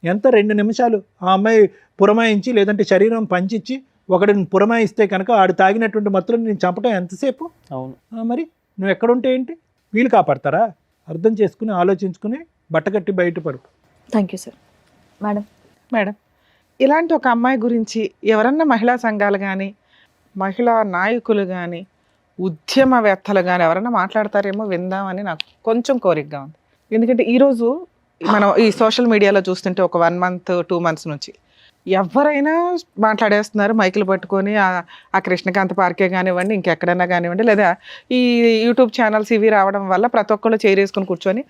ఎంత 2 నిమిషాలు ఆ అమ్మాయి పురమాయించి లేదంటే శరీరం పంచిచ్చి ఒకడిని పురమాయిస్తే కనుక ఆడు తాగినటువంటి మత్తులు నేను చంపటం ఎంతసేపు? అవును. మరి నువ్వు ఎక్కడుంటే ఏంటి? వీళ్ళు కాపాడతారా? అర్థం చేసుకుని ఆలోచించుకుని బట్టకట్టి బయటపడు. Thank you sir. మేడం, ఇలాంటి ఒక అమ్మాయి గురించి ఎవరన్నా మహిళా సంఘాలు కానీ మహిళా నాయకులు కానీ ఉద్యమవేత్తలు కానీ ఎవరన్నా మాట్లాడతారేమో విందామని నాకు కొంచెం కోరికగా ఉంది. ఎందుకంటే ఈరోజు మనం ఈ సోషల్ మీడియాలో చూస్తుంటే ఒక 1 month 2 months నుంచి ఎవరైనా మాట్లాడేస్తున్నారు మైకులు పట్టుకొని. ఆ కృష్ణకాంత్ పార్కే కానివ్వండి, ఇంకెక్కడైనా కానివ్వండి, లేదా ఈ యూట్యూబ్ ఛానల్స్ ఇవి రావడం వల్ల ప్రతి ఒక్కళ్ళు చేరేసుకొని కూర్చొని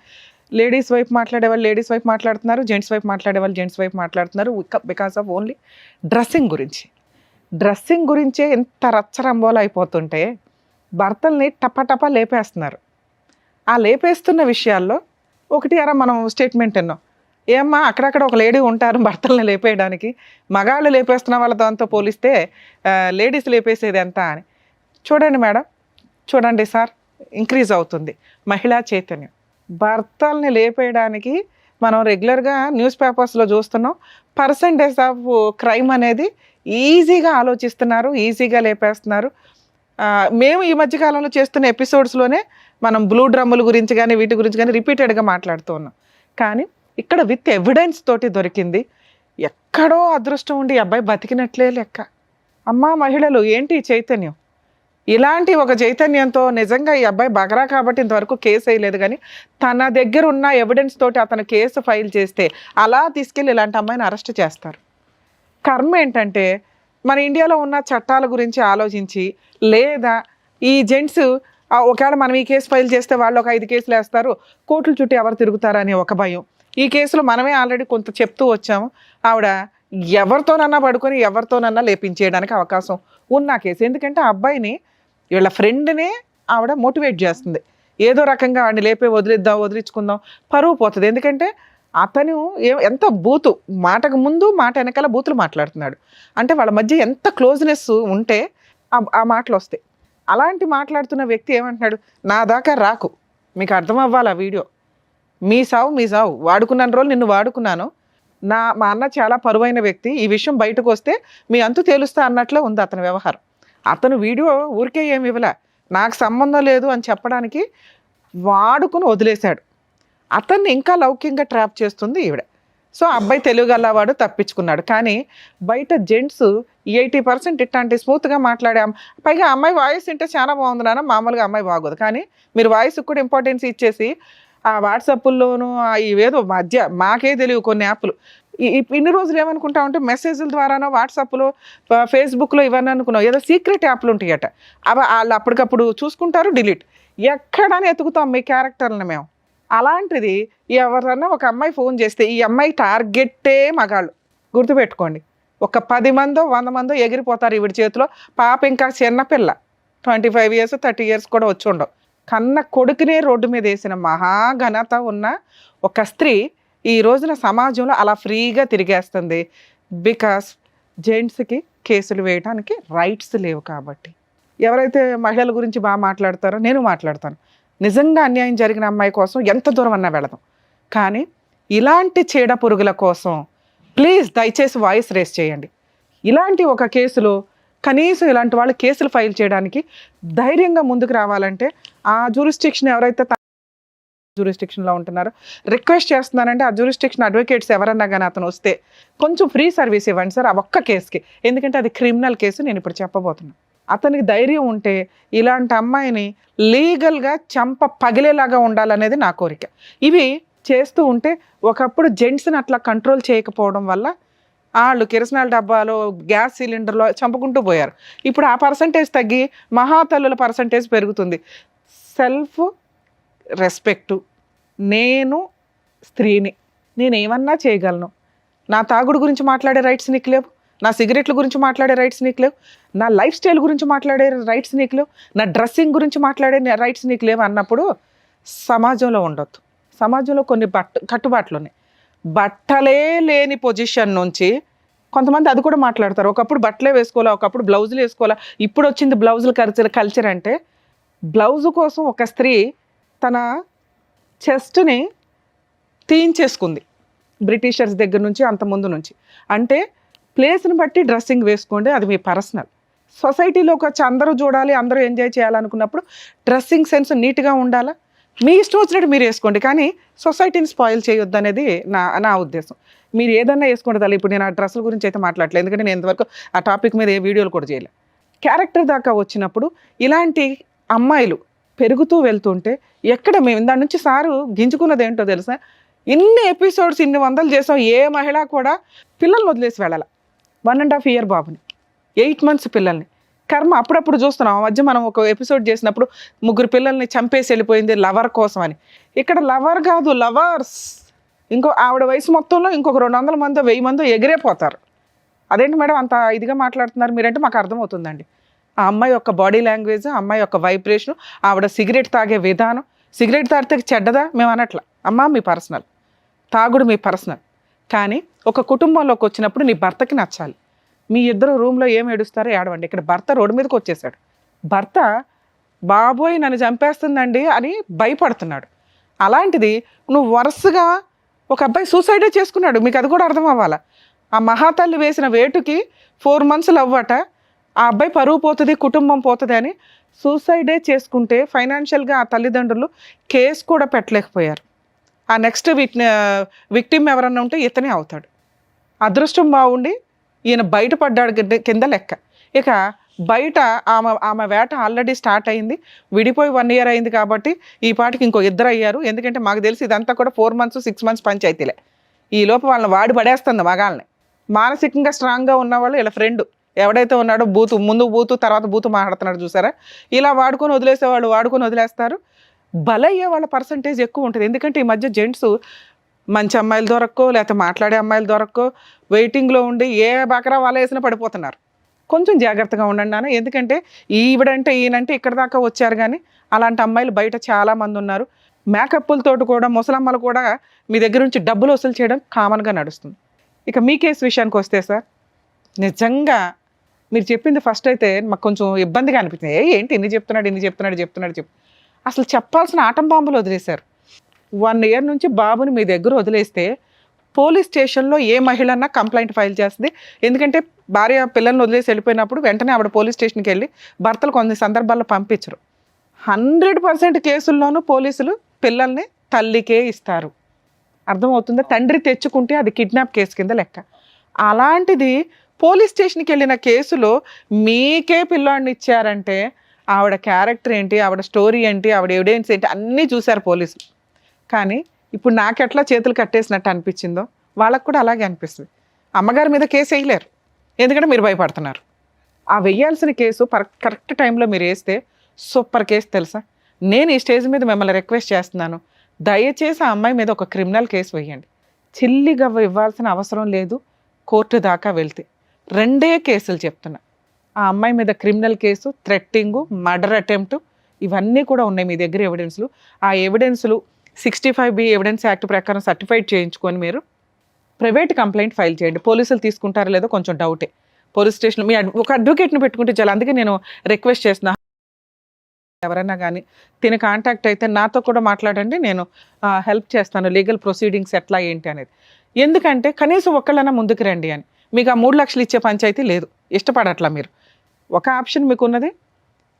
లేడీస్ వైపు మాట్లాడేవాళ్ళు లేడీస్ వైపు మాట్లాడుతున్నారు, జెంట్స్ వైపు మాట్లాడేవాళ్ళు జెంట్స్ వైపు మాట్లాడుతున్నారు. బికాస్ ఆఫ్ ఓన్లీ డ్రెస్సింగ్ గురించే ఎంత రచ్చరంబోలు అయిపోతుంటే భర్తల్ని టపటపా లేపేస్తున్నారు. ఆ లేపేస్తున్న విషయాల్లో ఒకటి అరా మనం స్టేట్మెంట్ విన్నాం, ఏమ్మా అక్కడక్కడ ఒక లేడీ ఉంటారు భర్తల్ని లేపేయడానికి, మగాళ్ళు లేపేస్తున్న వాళ్ళ దాంతో పోలిస్తే లేడీస్ లేపేసేది ఎంత అని. చూడండి మేడం, చూడండి సార్, ఇంక్రీజ్ అవుతుంది మహిళా చైతన్యం. భర్తల్ని లేపేయడానికి మనం రెగ్యులర్గా న్యూస్ పేపర్స్లో చూస్తున్నాం. పర్సంటేజ్ ఆఫ్ క్రైమ్ అనేది ఈజీగా ఆలోచిస్తున్నారు, ఈజీగా లేపేస్తున్నారు. మేము ఈ మధ్యకాలంలో చేస్తున్న ఎపిసోడ్స్లోనే మనం బ్లూ డ్రమ్ముల గురించి కానీ వీటి గురించి కానీ రిపీటెడ్గా మాట్లాడుతూ ఉన్నాం. కానీ ఇక్కడ విత్ ఎవిడెన్స్ తోటి దొరికింది. ఎక్కడో అదృష్టం ఉండి అబ్బాయి బతికినట్లే లెక్క. అమ్మా మహిళలు ఏంటి చైతన్యం? ఇలాంటి ఒక చైతన్యంతో నిజంగా ఈ అబ్బాయి బగరా కాబట్టి ఇంతవరకు కేసు వేయలేదు, కానీ తన దగ్గర ఉన్న ఎవిడెన్స్ తోటి అతను కేసు ఫైల్ చేస్తే అలా తీసుకెళ్ళి ఇలాంటి అమ్మాయిని అరెస్ట్ చేస్తారు. కర్మ ఏంటంటే మన ఇండియాలో ఉన్న చట్టాల గురించి ఆలోచించి, లేదా ఈ జెంట్స్ ఒకవేళ మనం ఈ కేసు ఫైల్ చేస్తే వాళ్ళు ఒక 5 కేసులు వేస్తారు, కోర్టుల చుట్టూ ఎవరు తిరుగుతారని ఒక భయం. ఈ కేసులో మనమే ఆల్రెడీ కొంత చెప్తూ వచ్చాము. ఆవిడ ఎవరితోనన్నా పడుకొని ఎవరితోనన్నా లేపించేయడానికి అవకాశం ఉన్న కేసు. ఎందుకంటే ఆ అబ్బాయిని వీళ్ళ ఫ్రెండ్నే ఆవిడ మోటివేట్ చేస్తుంది, ఏదో రకంగా వాడిని లేపే వదిలించుకుందాం, పరువు పోతుంది. ఎందుకంటే అతను ఎంత బూతు, మాటకు ముందు మాట వెనకాల బూతులు మాట్లాడుతున్నాడు. అంటే వాళ్ళ మధ్య ఎంత క్లోజ్నెస్ ఉంటే ఆ మాటలు వస్తాయి. అలాంటి మాట్లాడుతున్న వ్యక్తి ఏమంటున్నాడు, నా దాకా రాకు, మీకు అర్థం అవ్వాలి ఆ వీడియో, మీ సావు వాడుకున్నాను రోజులు నిన్ను వాడుకున్నాను, మా అన్న చాలా పరువైన వ్యక్తి, ఈ విషయం బయటకు వస్తే మీ అంతు తేలుస్తా అన్నట్లే ఉంది అతని వ్యవహారం. అతను వీడియో ఊరికే ఏమి ఇవ్వలే, నాకు సంబంధం లేదు అని చెప్పడానికి వాడుకుని వదిలేశాడు. అతన్ని ఇంకా లౌక్యంగా ట్రాప్ చేస్తుంది ఈవిడ. సో అబ్బాయి తెలుగుగలవాడు తప్పించుకున్నాడు. కానీ బయట జెంట్స్ 80% ఇట్లాంటి స్మూత్గా మాట్లాడాం. పైగా అమ్మాయి వాయిస్ వింటే చాలా బాగుంది నాన్న, మామూలుగా అమ్మాయి బాగోదు. కానీ మీరు వాయిస్కి కూడా ఇంపార్టెన్స్ ఇచ్చేసి ఆ వాట్సాప్ల్లోనూ ఇవేదో మధ్య మాకే తెలియవు కొన్ని యాప్లు. ఇన్ని రోజులు ఏమనుకుంటా ఉంటే మెసేజ్ల ద్వారానో వాట్సాప్లో ఫేస్బుక్లో ఇవన్నీ అనుకున్నాం, ఏదో సీక్రెట్ యాప్లు ఉంటాయట, అవి వాళ్ళు అప్పటికప్పుడు చూసుకుంటారు, డిలీట్. ఎక్కడని ఎతుకుతాం మీ క్యారెక్టర్ని మేము. అలాంటిది ఎవరన్నా ఒక అమ్మాయి ఫోన్ చేస్తే ఈ అమ్మాయి టార్గెట్టే మగాళ్ళు. గుర్తుపెట్టుకోండి, ఒక 10 మందో 100 మందో ఎగిరిపోతారు ఈవిడ చేతిలో. పాప ఇంకా చిన్నపిల్ల, 25 years 30 years కూడా వచ్చి ఉండవు. కన్న కొడుకునే రోడ్డు మీద వేసిన మహాఘనత ఉన్న ఒక స్త్రీ ఈ రోజున సమాజంలో అలా ఫ్రీగా తిరిగేస్తుంది. బికాస్ జెంట్స్కి కేసులు వేయడానికి రైట్స్ లేవు కాబట్టి. ఎవరైతే మహిళల గురించి బాగా మాట్లాడతారో నేను మాట్లాడతాను. నిజంగా అన్యాయం జరిగిన అమ్మాయి కోసం ఎంత దూరం అన్నా వెళదాం. కానీ ఇలాంటి చీడ పురుగుల కోసం ప్లీజ్ దయచేసి వాయిస్ రేస్ చేయండి. ఇలాంటి ఒక కేసులో కనీసం ఇలాంటి వాళ్ళు కేసులు ఫైల్ చేయడానికి ధైర్యంగా ముందుకు రావాలంటే ఆ జ్యూరిస్డిక్షన్ ఎవరైతే జ్యూరిస్డిక్షన్లో ఉంటున్నారో రిక్వెస్ట్ చేస్తున్నానంటే ఆ జ్యూరిస్డిక్షన్ అడ్వకేట్స్ ఎవరన్నా కానీ అతను వస్తే కొంచెం ఫ్రీ సర్వీస్ ఇవ్వండి సార్ ఆ ఒక్క కేసుకి. ఎందుకంటే అది క్రిమినల్ కేసు, నేను ఇప్పుడు చెప్పబోతున్నాను. అతనికి ధైర్యం ఉంటే ఇలాంటి అమ్మాయిని లీగల్గా చంప పగిలేలాగా ఉండాలనేది నా కోరిక. ఇవి చేస్తూ ఉంటే ఒకప్పుడు జెంట్స్ని అట్లా కంట్రోల్ చేయకపోవడం వల్ల వాళ్ళు కిరసనాల డబ్బాలో గ్యాస్ సిలిండర్లో చంపుకుంటూ పోయారు. ఇప్పుడు ఆ పర్సంటేజ్ తగ్గి మహాతల్లుల పర్సంటేజ్ పెరుగుతుంది. సెల్ఫ్ రెస్పెక్టు, నేను స్త్రీని, నేను ఏమన్నా చేయగలను. నా తాగుడు గురించి మాట్లాడే రైట్స్ నీకు లేవు, నా సిగరెట్ల గురించి మాట్లాడే రైట్స్ నీకు లేవు, నా లైఫ్ స్టైల్ గురించి మాట్లాడే రైట్స్ నీకు లేవు, నా డ్రెస్సింగ్ గురించి మాట్లాడే రైట్స్ నీకు లేవు అన్నప్పుడు సమాజంలో ఉండొద్దు. సమాజంలో కొన్ని కట్టుబాట్లు ఉన్నాయి. బట్టలే లేని పొజిషన్ నుంచి కొంతమంది అది కూడా మాట్లాడతారు, ఒకప్పుడు బట్టలే వేసుకోవాలా, ఒకప్పుడు బ్లౌజులు వేసుకోవాలా, ఇప్పుడు వచ్చింది బ్లౌజుల కల్చర్ అంటే బ్లౌజు కోసం ఒక స్త్రీ తన చెస్ట్ని తీయించేసుకుంది బ్రిటిషర్స్ దగ్గర నుంచి, అంత ముందు నుంచి. అంటే ప్లేస్ని బట్టి డ్రెస్సింగ్ వేసుకోండి, అది మీ పర్సనల్. సొసైటీలోకి వచ్చి అందరూ చూడాలి, అందరూ ఎంజాయ్ చేయాలనుకున్నప్పుడు డ్రెస్సింగ్ సెన్స్ నీట్గా ఉండాలా, మీ ఇష్టం వచ్చినట్టు మీరు వేసుకోండి, కానీ సొసైటీని స్పాయిల్ చేయొద్దు అనేది నా ఉద్దేశం. మీరు ఏదన్నా వేసుకోండి తల్లి. ఇప్పుడు నేను ఆ డ్రెస్సుల గురించి అయితే మాట్లాడలేదు, ఎందుకంటే నేను ఇంతవరకు ఆ టాపిక్ మీద ఏ వీడియోలు కూడా చేయలేదు. క్యారెక్టర్ దాకా వచ్చినప్పుడు ఇలాంటి అమ్మాయిలు పెరుగుతూ వెళ్తుంటే ఎక్కడ మేము దాని నుంచి సారు గింజుకున్నది ఏంటో తెలుసా, ఇన్ని ఎపిసోడ్స్ ఇన్ని వందలు చేసాం, ఏ మహిళ కూడా పిల్లల్ని వదిలేసి వెళ్ళాలి. 1.5 year బాబుని, 8 months పిల్లల్ని. కర్మ అప్పుడప్పుడు చూస్తున్నాం. ఆ మధ్య మనం ఒక ఎపిసోడ్ చేసినప్పుడు 3 పిల్లల్ని చంపేసి వెళ్ళిపోయింది లవర్ కోసం అని. ఇక్కడ లవర్ కాదు, లవర్స్. ఇంకో ఆవిడ వయసు మొత్తంలో ఇంకొక 200 మందో 1000 మందో ఎగిరేపోతారు. అదేంటి మేడం అంత ఇదిగా మాట్లాడుతున్నారు మీరంటే మాకు అర్థమవుతుందండి. ఆ అమ్మాయి యొక్క బాడీ లాంగ్వేజ్, ఆ అమ్మాయి యొక్క వైబ్రేషన్, ఆవిడ సిగరెట్ తాగే విధానం. సిగరెట్ తాగితే చెడ్డదా మేము అనట్లా, అమ్మ మీ పర్సనల్, తాగుడు మీ పర్సనల్. కానీ ఒక కుటుంబంలోకి వచ్చినప్పుడు నీ భర్తకి నచ్చాలి. మీ ఇద్దరు రూమ్లో ఏం ఏడుస్తారో ఏడవండి. ఇక్కడ భర్త రోడ్డు మీదకి వచ్చేసాడు. భర్త బాబోయ్ నన్ను చంపేస్తుందండి అని భయపడుతున్నాడు. అలాంటిది నువ్వు వరుసగా ఒక అబ్బాయి సూసైడే చేసుకున్నాడు, మీకు అది కూడా అర్థం అవ్వాలా. ఆ మహాతల్లి వేసిన వేటుకి 4 months అవ్వట, ఆ అబ్బాయి పరువు పోతుంది, కుటుంబం పోతుంది అని సూసైడే చేసుకుంటే ఫైనాన్షియల్గా ఆ తల్లిదండ్రులు కేసు కూడా పెట్టలేకపోయారు. ఆ నెక్స్ట్ విక్టిమ్ ఎవరన్నా ఉంటే ఇతనే అవుతాడు. అదృష్టం బాగుండి ఈయన బయటపడ్డాడు కింద లెక్క. ఇక బయట ఆమె వేట ఆల్రెడీ స్టార్ట్ అయింది, విడిపోయి 1 year అయింది కాబట్టి ఈ పాటికి ఇంకో 2 అయ్యారు. ఎందుకంటే మాకు తెలిసి ఇదంతా కూడా 4 months 6 months పంచాయతీలే. ఈ లోపు వాళ్ళని వాడి పడేస్తుంది మగాళ్ళని. మానసికంగా స్ట్రాంగ్గా ఉన్నవాళ్ళు ఇలా ఫ్రెండ్ ఎవడైతే ఉన్నాడో ముందు బూతు తర్వాత బూతు మాట్లాడుతున్నాడు చూసారా, ఇలా వాడుకొని వదిలేసేవాళ్ళు వాడుకొని వదిలేస్తారు. బలయ్యే వాళ్ళ పర్సంటేజ్ ఎక్కువ ఉంటుంది. ఎందుకంటే ఈ మధ్య జెంట్స్ మంచి అమ్మాయిలు దొరక్కో, లేకపోతే మాట్లాడే అమ్మాయిలు దొరక్కో, వెయిటింగ్లో ఉండి ఏ బకరా వాళ్ళ వేసినా పడిపోతున్నారు. కొంచెం జాగ్రత్తగా ఉండండి నాన్న. ఎందుకంటే ఈవిడంటే ఈయనంటే ఇక్కడ దాకా వచ్చారు, కానీ అలాంటి అమ్మాయిలు బయట చాలామంది ఉన్నారు. మేకప్పులతోటి కూడా ముసలమ్మలు కూడా మీ దగ్గర నుంచి డబ్బులు వసూలు చేయడం కామన్గా నడుస్తుంది. ఇక మీ కేసు విషయానికి వస్తే సార్, నిజంగా మీరు చెప్పింది ఫస్ట్ అయితే మాకు కొంచెం ఇబ్బందిగా అనిపించింది. ఏంటి ఇన్ని చెప్తున్నాడు అసలు చెప్పాల్సిన ఆటం బాంబులు వదిలేశారు. 1 year నుంచి బాబుని మీ దగ్గర వదిలేస్తే పోలీస్ స్టేషన్లో ఏ మహిళన్నా కంప్లైంట్ ఫైల్ చేస్తుంది. ఎందుకంటే భార్య పిల్లల్ని వదిలేసి వెళ్ళిపోయినప్పుడు వెంటనే ఆవిడ పోలీస్ స్టేషన్కి వెళ్ళి భర్తలు కొన్ని సందర్భాల్లో పంపించరు. 100% కేసుల్లోనూ పోలీసులు పిల్లల్ని తల్లికే ఇస్తారు. అర్థమవుతుందా? తండ్రి తెచ్చుకుంటే అది కిడ్నాప్ కేసు కింద లెక్క. అలాంటిది పోలీస్ స్టేషన్కి వెళ్ళిన కేసులో మీకే పిల్లాడిని ఇచ్చారంటే ఆవిడ క్యారెక్టర్ ఏంటి, ఆవిడ స్టోరీ ఏంటి, ఆవిడ ఎవిడెన్స్ ఏంటి అన్నీ చూశారు పోలీసులు. కానీ ఇప్పుడు నాకెట్లా చేతులు కట్టేసినట్టు అనిపించిందో వాళ్ళకు కూడా అలాగే అనిపిస్తుంది. అమ్మగారి మీద కేసు వేయలేరు, ఎందుకంటే మీరు భయపడుతున్నారు. ఆ వెయ్యాల్సిన కేసు కరెక్ట్ టైంలో మీరు వేస్తే సూపర్ కేసు తెలుసా. నేను ఈ స్టేజ్ మీద మిమ్మల్ని రిక్వెస్ట్ చేస్తున్నాను, దయచేసి ఆ అమ్మాయి మీద ఒక క్రిమినల్ కేసు వేయండి. చిల్లిగా ఇవ్వాల్సిన అవసరం లేదు. కోర్టు దాకా వెళ్తే 2 కేసులు చెప్తున్నా. ఆ అమ్మాయి మీద క్రిమినల్ కేసు, థ్రెట్టింగు, మర్డర్ అటెంప్ట్, ఇవన్నీ కూడా ఉన్నాయి మీ దగ్గర ఎవిడెన్స్లు. ఆ ఎవిడెన్స్లు 65B ఎవిడెన్స్ యాక్ట్ ప్రకారం సర్టిఫైడ్ చేయించుకొని మీరు ప్రైవేట్ కంప్లైంట్ ఫైల్ చేయండి. పోలీసులు తీసుకుంటారో లేదో కొంచెం డౌటే. పోలీస్ స్టేషన్ మీ ఒక అడ్వకేట్ని పెట్టుకుంటే చాలా. అందుకే నేను రిక్వెస్ట్ చేస్తున్నా, ఎవరైనా కానీ తిని కాంటాక్ట్ అయితే నాతో కూడా మాట్లాడండి, నేను హెల్ప్ చేస్తాను లీగల్ ప్రొసీడింగ్స్ ఎట్లా ఏంటి అనేది. ఎందుకంటే కనీసం ఒక్కళ్ళైనా ముందుకు రండి అని. మీకు ఆ 3 లక్షలు ఇచ్చే పంచాయతీ లేదు, ఇష్టపడట్లా మీరు. ఒక ఆప్షన్ మీకు ఉన్నది,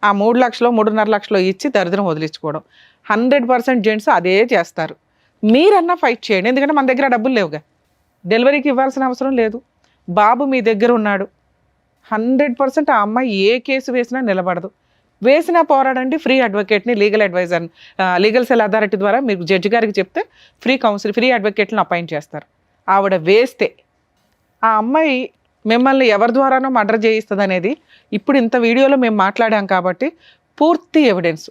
ఆ 3 లక్షలు 3.5 లక్షలు ఇచ్చి దరిద్రం వదిలించుకోవడం. 100% జెంట్స్ అదే చేస్తారు. మీరన్నా ఫైట్ చేయండి, ఎందుకంటే మన దగ్గర డబ్బులు లేవుగా, డెలివరీకి ఇవ్వాల్సిన అవసరం లేదు. బాబు మీ దగ్గర ఉన్నాడు. 100% ఆ అమ్మాయి ఏ కేసు వేసినా నిలబడదు. వేసినా పోరాడండి. ఫ్రీ అడ్వకేట్ని, లీగల్ అడ్వైజర్ని, లీగల్ సెల్ అథారిటీ ద్వారా మీరు జడ్జి గారికి చెప్తే ఫ్రీ అడ్వకేట్లను అపాయింట్ చేస్తారు. ఆవిడ వేస్తే ఆ అమ్మాయి మిమ్మల్ని ఎవరి ద్వారానో మర్డర్ చేయిస్తుంది అనేది ఇప్పుడు ఇంత వీడియోలో మేము మాట్లాడాం కాబట్టి పూర్తి ఎవిడెన్స్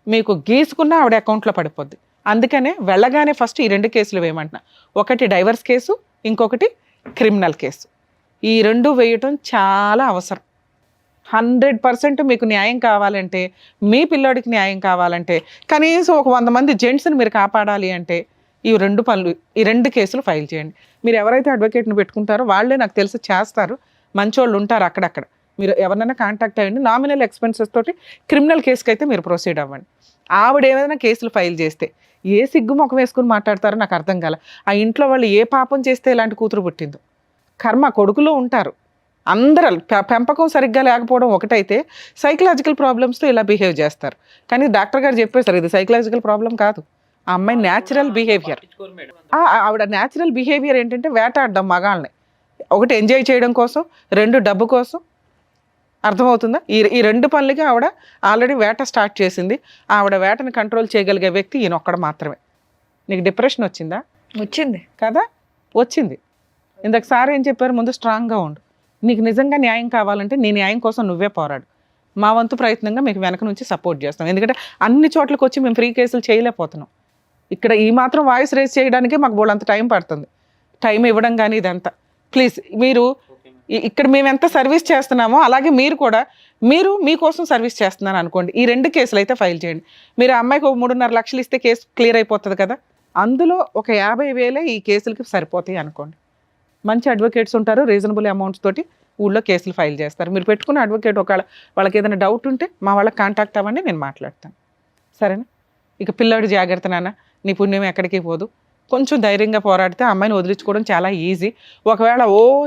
మీకు గీసుకున్న ఆవిడ అకౌంట్లో పడిపోద్ది. అందుకనే వెళ్ళగానే ఫస్ట్ ఈ 2 కేసులు వేయమంటున్నా. ఒకటి డైవర్స్ కేసు, ఇంకొకటి క్రిమినల్ కేసు. ఈ 2 వేయటం చాలా అవసరం. 100% మీకు న్యాయం కావాలంటే, మీ పిల్లోడికి న్యాయం కావాలంటే, కనీసం ఒక 100 మంది జెంట్స్ని మీరు కాపాడాలి అంటే ఈ 2 పనులు, ఈ 2 కేసులు ఫైల్ చేయండి. మీరు ఎవరైతే అడ్వకేట్ని పెట్టుకుంటారో వాళ్ళే నాకు తెలిసి చేస్తారు, మంచోళ్ళు ఉంటారు అక్కడక్కడ. మీరు ఎవరినైనా కాంటాక్ట్ అయ్యండి. నామినల్ ఎక్స్పెన్సెస్ తోటి క్రిమినల్ కేసుకి అయితే మీరు ప్రొసీడ్ అవ్వండి. ఆవిడ ఏమైనా కేసులు ఫైల్ చేస్తే ఏ సిగ్గు ముఖం వేసుకుని మాట్లాడతారో నాకు అర్థం కాల. ఆ ఇంట్లో వాళ్ళు ఏ పాపం చేస్తే ఇలాంటి కూతురు పుట్టిందో. కర్మ కొడుకులో ఉంటారు అందరూ. పెంపకం సరిగ్గా లేకపోవడం ఒకటైతే సైకలాజికల్ ప్రాబ్లమ్స్తో ఇలా బిహేవ్ చేస్తారు. కానీ డాక్టర్ గారు చెప్పేశారు ఇది సైకలాజికల్ ప్రాబ్లం కాదు, ఆ అమ్మాయి న్యాచురల్ బిహేవియర్. ఆవిడ న్యాచురల్ బిహేవియర్ ఏంటంటే వేటాడడం మగాళ్ళని. 1 ఎంజాయ్ చేయడం కోసం, 2 డబ్బు కోసం. అర్థమవుతుందా? ఈ 2 పనులకి ఆవిడ ఆల్రెడీ వేట స్టార్ట్ చేసింది. ఆవిడ వేటని కంట్రోల్ చేయగలిగే వ్యక్తి ఈయన ఒక్కడ మాత్రమే. నీకు డిప్రెషన్ వచ్చిందా? వచ్చింది కదా, వచ్చింది. ఇందాక సార్ ఏం చెప్పారు, ముందు స్ట్రాంగ్గా ఉండు. నీకు నిజంగా న్యాయం కావాలంటే నీ న్యాయం కోసం నువ్వే పోరాడు. మా వంతు ప్రయత్నంగా మీకు వెనక నుంచి సపోర్ట్ చేస్తాం. ఎందుకంటే అన్ని చోట్లకి వచ్చి మేము ఫ్రీ కేసులు చేయలేకపోతున్నాం. ఇక్కడ ఈ మాత్రం వాయిస్ రేస్ చేయడానికే మాకు బోళ్ళంత టైం పడుతుంది. టైం ఇవ్వడం కానీ ఇదంతా. ప్లీజ్ మీరు ఇక్కడ మేము ఎంత సర్వీస్ చేస్తున్నామో అలాగే మీరు కూడా మీకోసం సర్వీస్ చేస్తున్నాను అనుకోండి. ఈ 2 కేసులు అయితే ఫైల్ చేయండి. మీరు ఆ అమ్మాయికి 3.5 లక్షలు ఇస్తే కేసు క్లియర్ అయిపోతుంది కదా, అందులో ఒక 50,000 ఈ కేసులకి సరిపోతాయి అనుకోండి. మంచి అడ్వకేట్స్ ఉంటారు, రీజనబుల్ అమౌంట్స్ తోటి ఊళ్ళో కేసులు ఫైల్ చేస్తారు. మీరు పెట్టుకున్న అడ్వకేట్ ఒకవేళ వాళ్ళకి ఏదైనా డౌట్ ఉంటే మా వాళ్ళకి కాంటాక్ట్ అవ్వండి, నేను మాట్లాడతాను. సరేనా? ఇక పిల్లాడు జాగ్రత్త నాన్న, నీ పుణ్యం ఎక్కడికి పోదు. కొంచెం ధైర్యంగా పోరాడితే అమ్మాయిని వదిలించుకోవడం చాలా ఈజీ. ఒకవేళ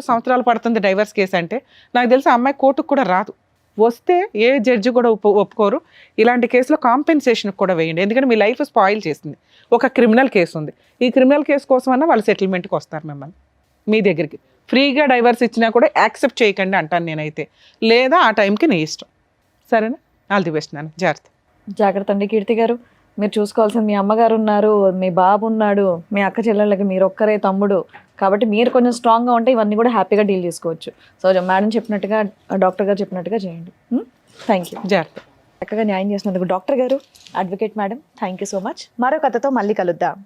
సంవత్సరాలు పడుతుంది డైవర్స్ కేసు అంటే నాకు తెలిసి అమ్మాయి కోర్టుకు కూడా రాదు. వస్తే ఏ జడ్జి కూడా ఒప్పుకోరు. ఇలాంటి కేసులో కాంపెన్సేషన్ కూడా వేయండి. ఎందుకంటే మీ లైఫ్ స్పాయిల్ చేసింది. ఒక క్రిమినల్ కేసు ఉంది, ఈ క్రిమినల్ కేసు కోసమన్నా వాళ్ళు సెటిల్మెంట్కి వస్తారు మిమ్మల్ని మీ దగ్గరికి. ఫ్రీగా డైవర్స్ ఇచ్చినా కూడా యాక్సెప్ట్ చేయకండి అంటాను నేనైతే. లేదా ఆ టైంకి నీ ఇష్టం. సరేనా? ఆల్ ది బెస్ట్ నాన్న, జాగ్రత్త. జాగ్రత్త అండి. కీర్తి గారు, మీరు చూసుకోవాల్సిన మీ అమ్మగారు ఉన్నారు, మీ బాబు ఉన్నాడు, మీ అక్క చెల్లెళ్ళకి మీరు ఒక్కరే తమ్ముడు. కాబట్టి మీరు కొంచెం స్ట్రాంగ్గా ఉంటే ఇవన్నీ కూడా హ్యాపీగా డీల్ చేసుకోవచ్చు. సో మేడం చెప్పినట్టుగా, డాక్టర్ గారు చెప్పినట్టుగా చేయండి. Thank you. జాగ్రత్త. చక్కగా న్యాయం చేసినందుకు డాక్టర్ గారు, advocate madam, thank you so much. మరో కథతో మళ్ళీ కలుద్దాం.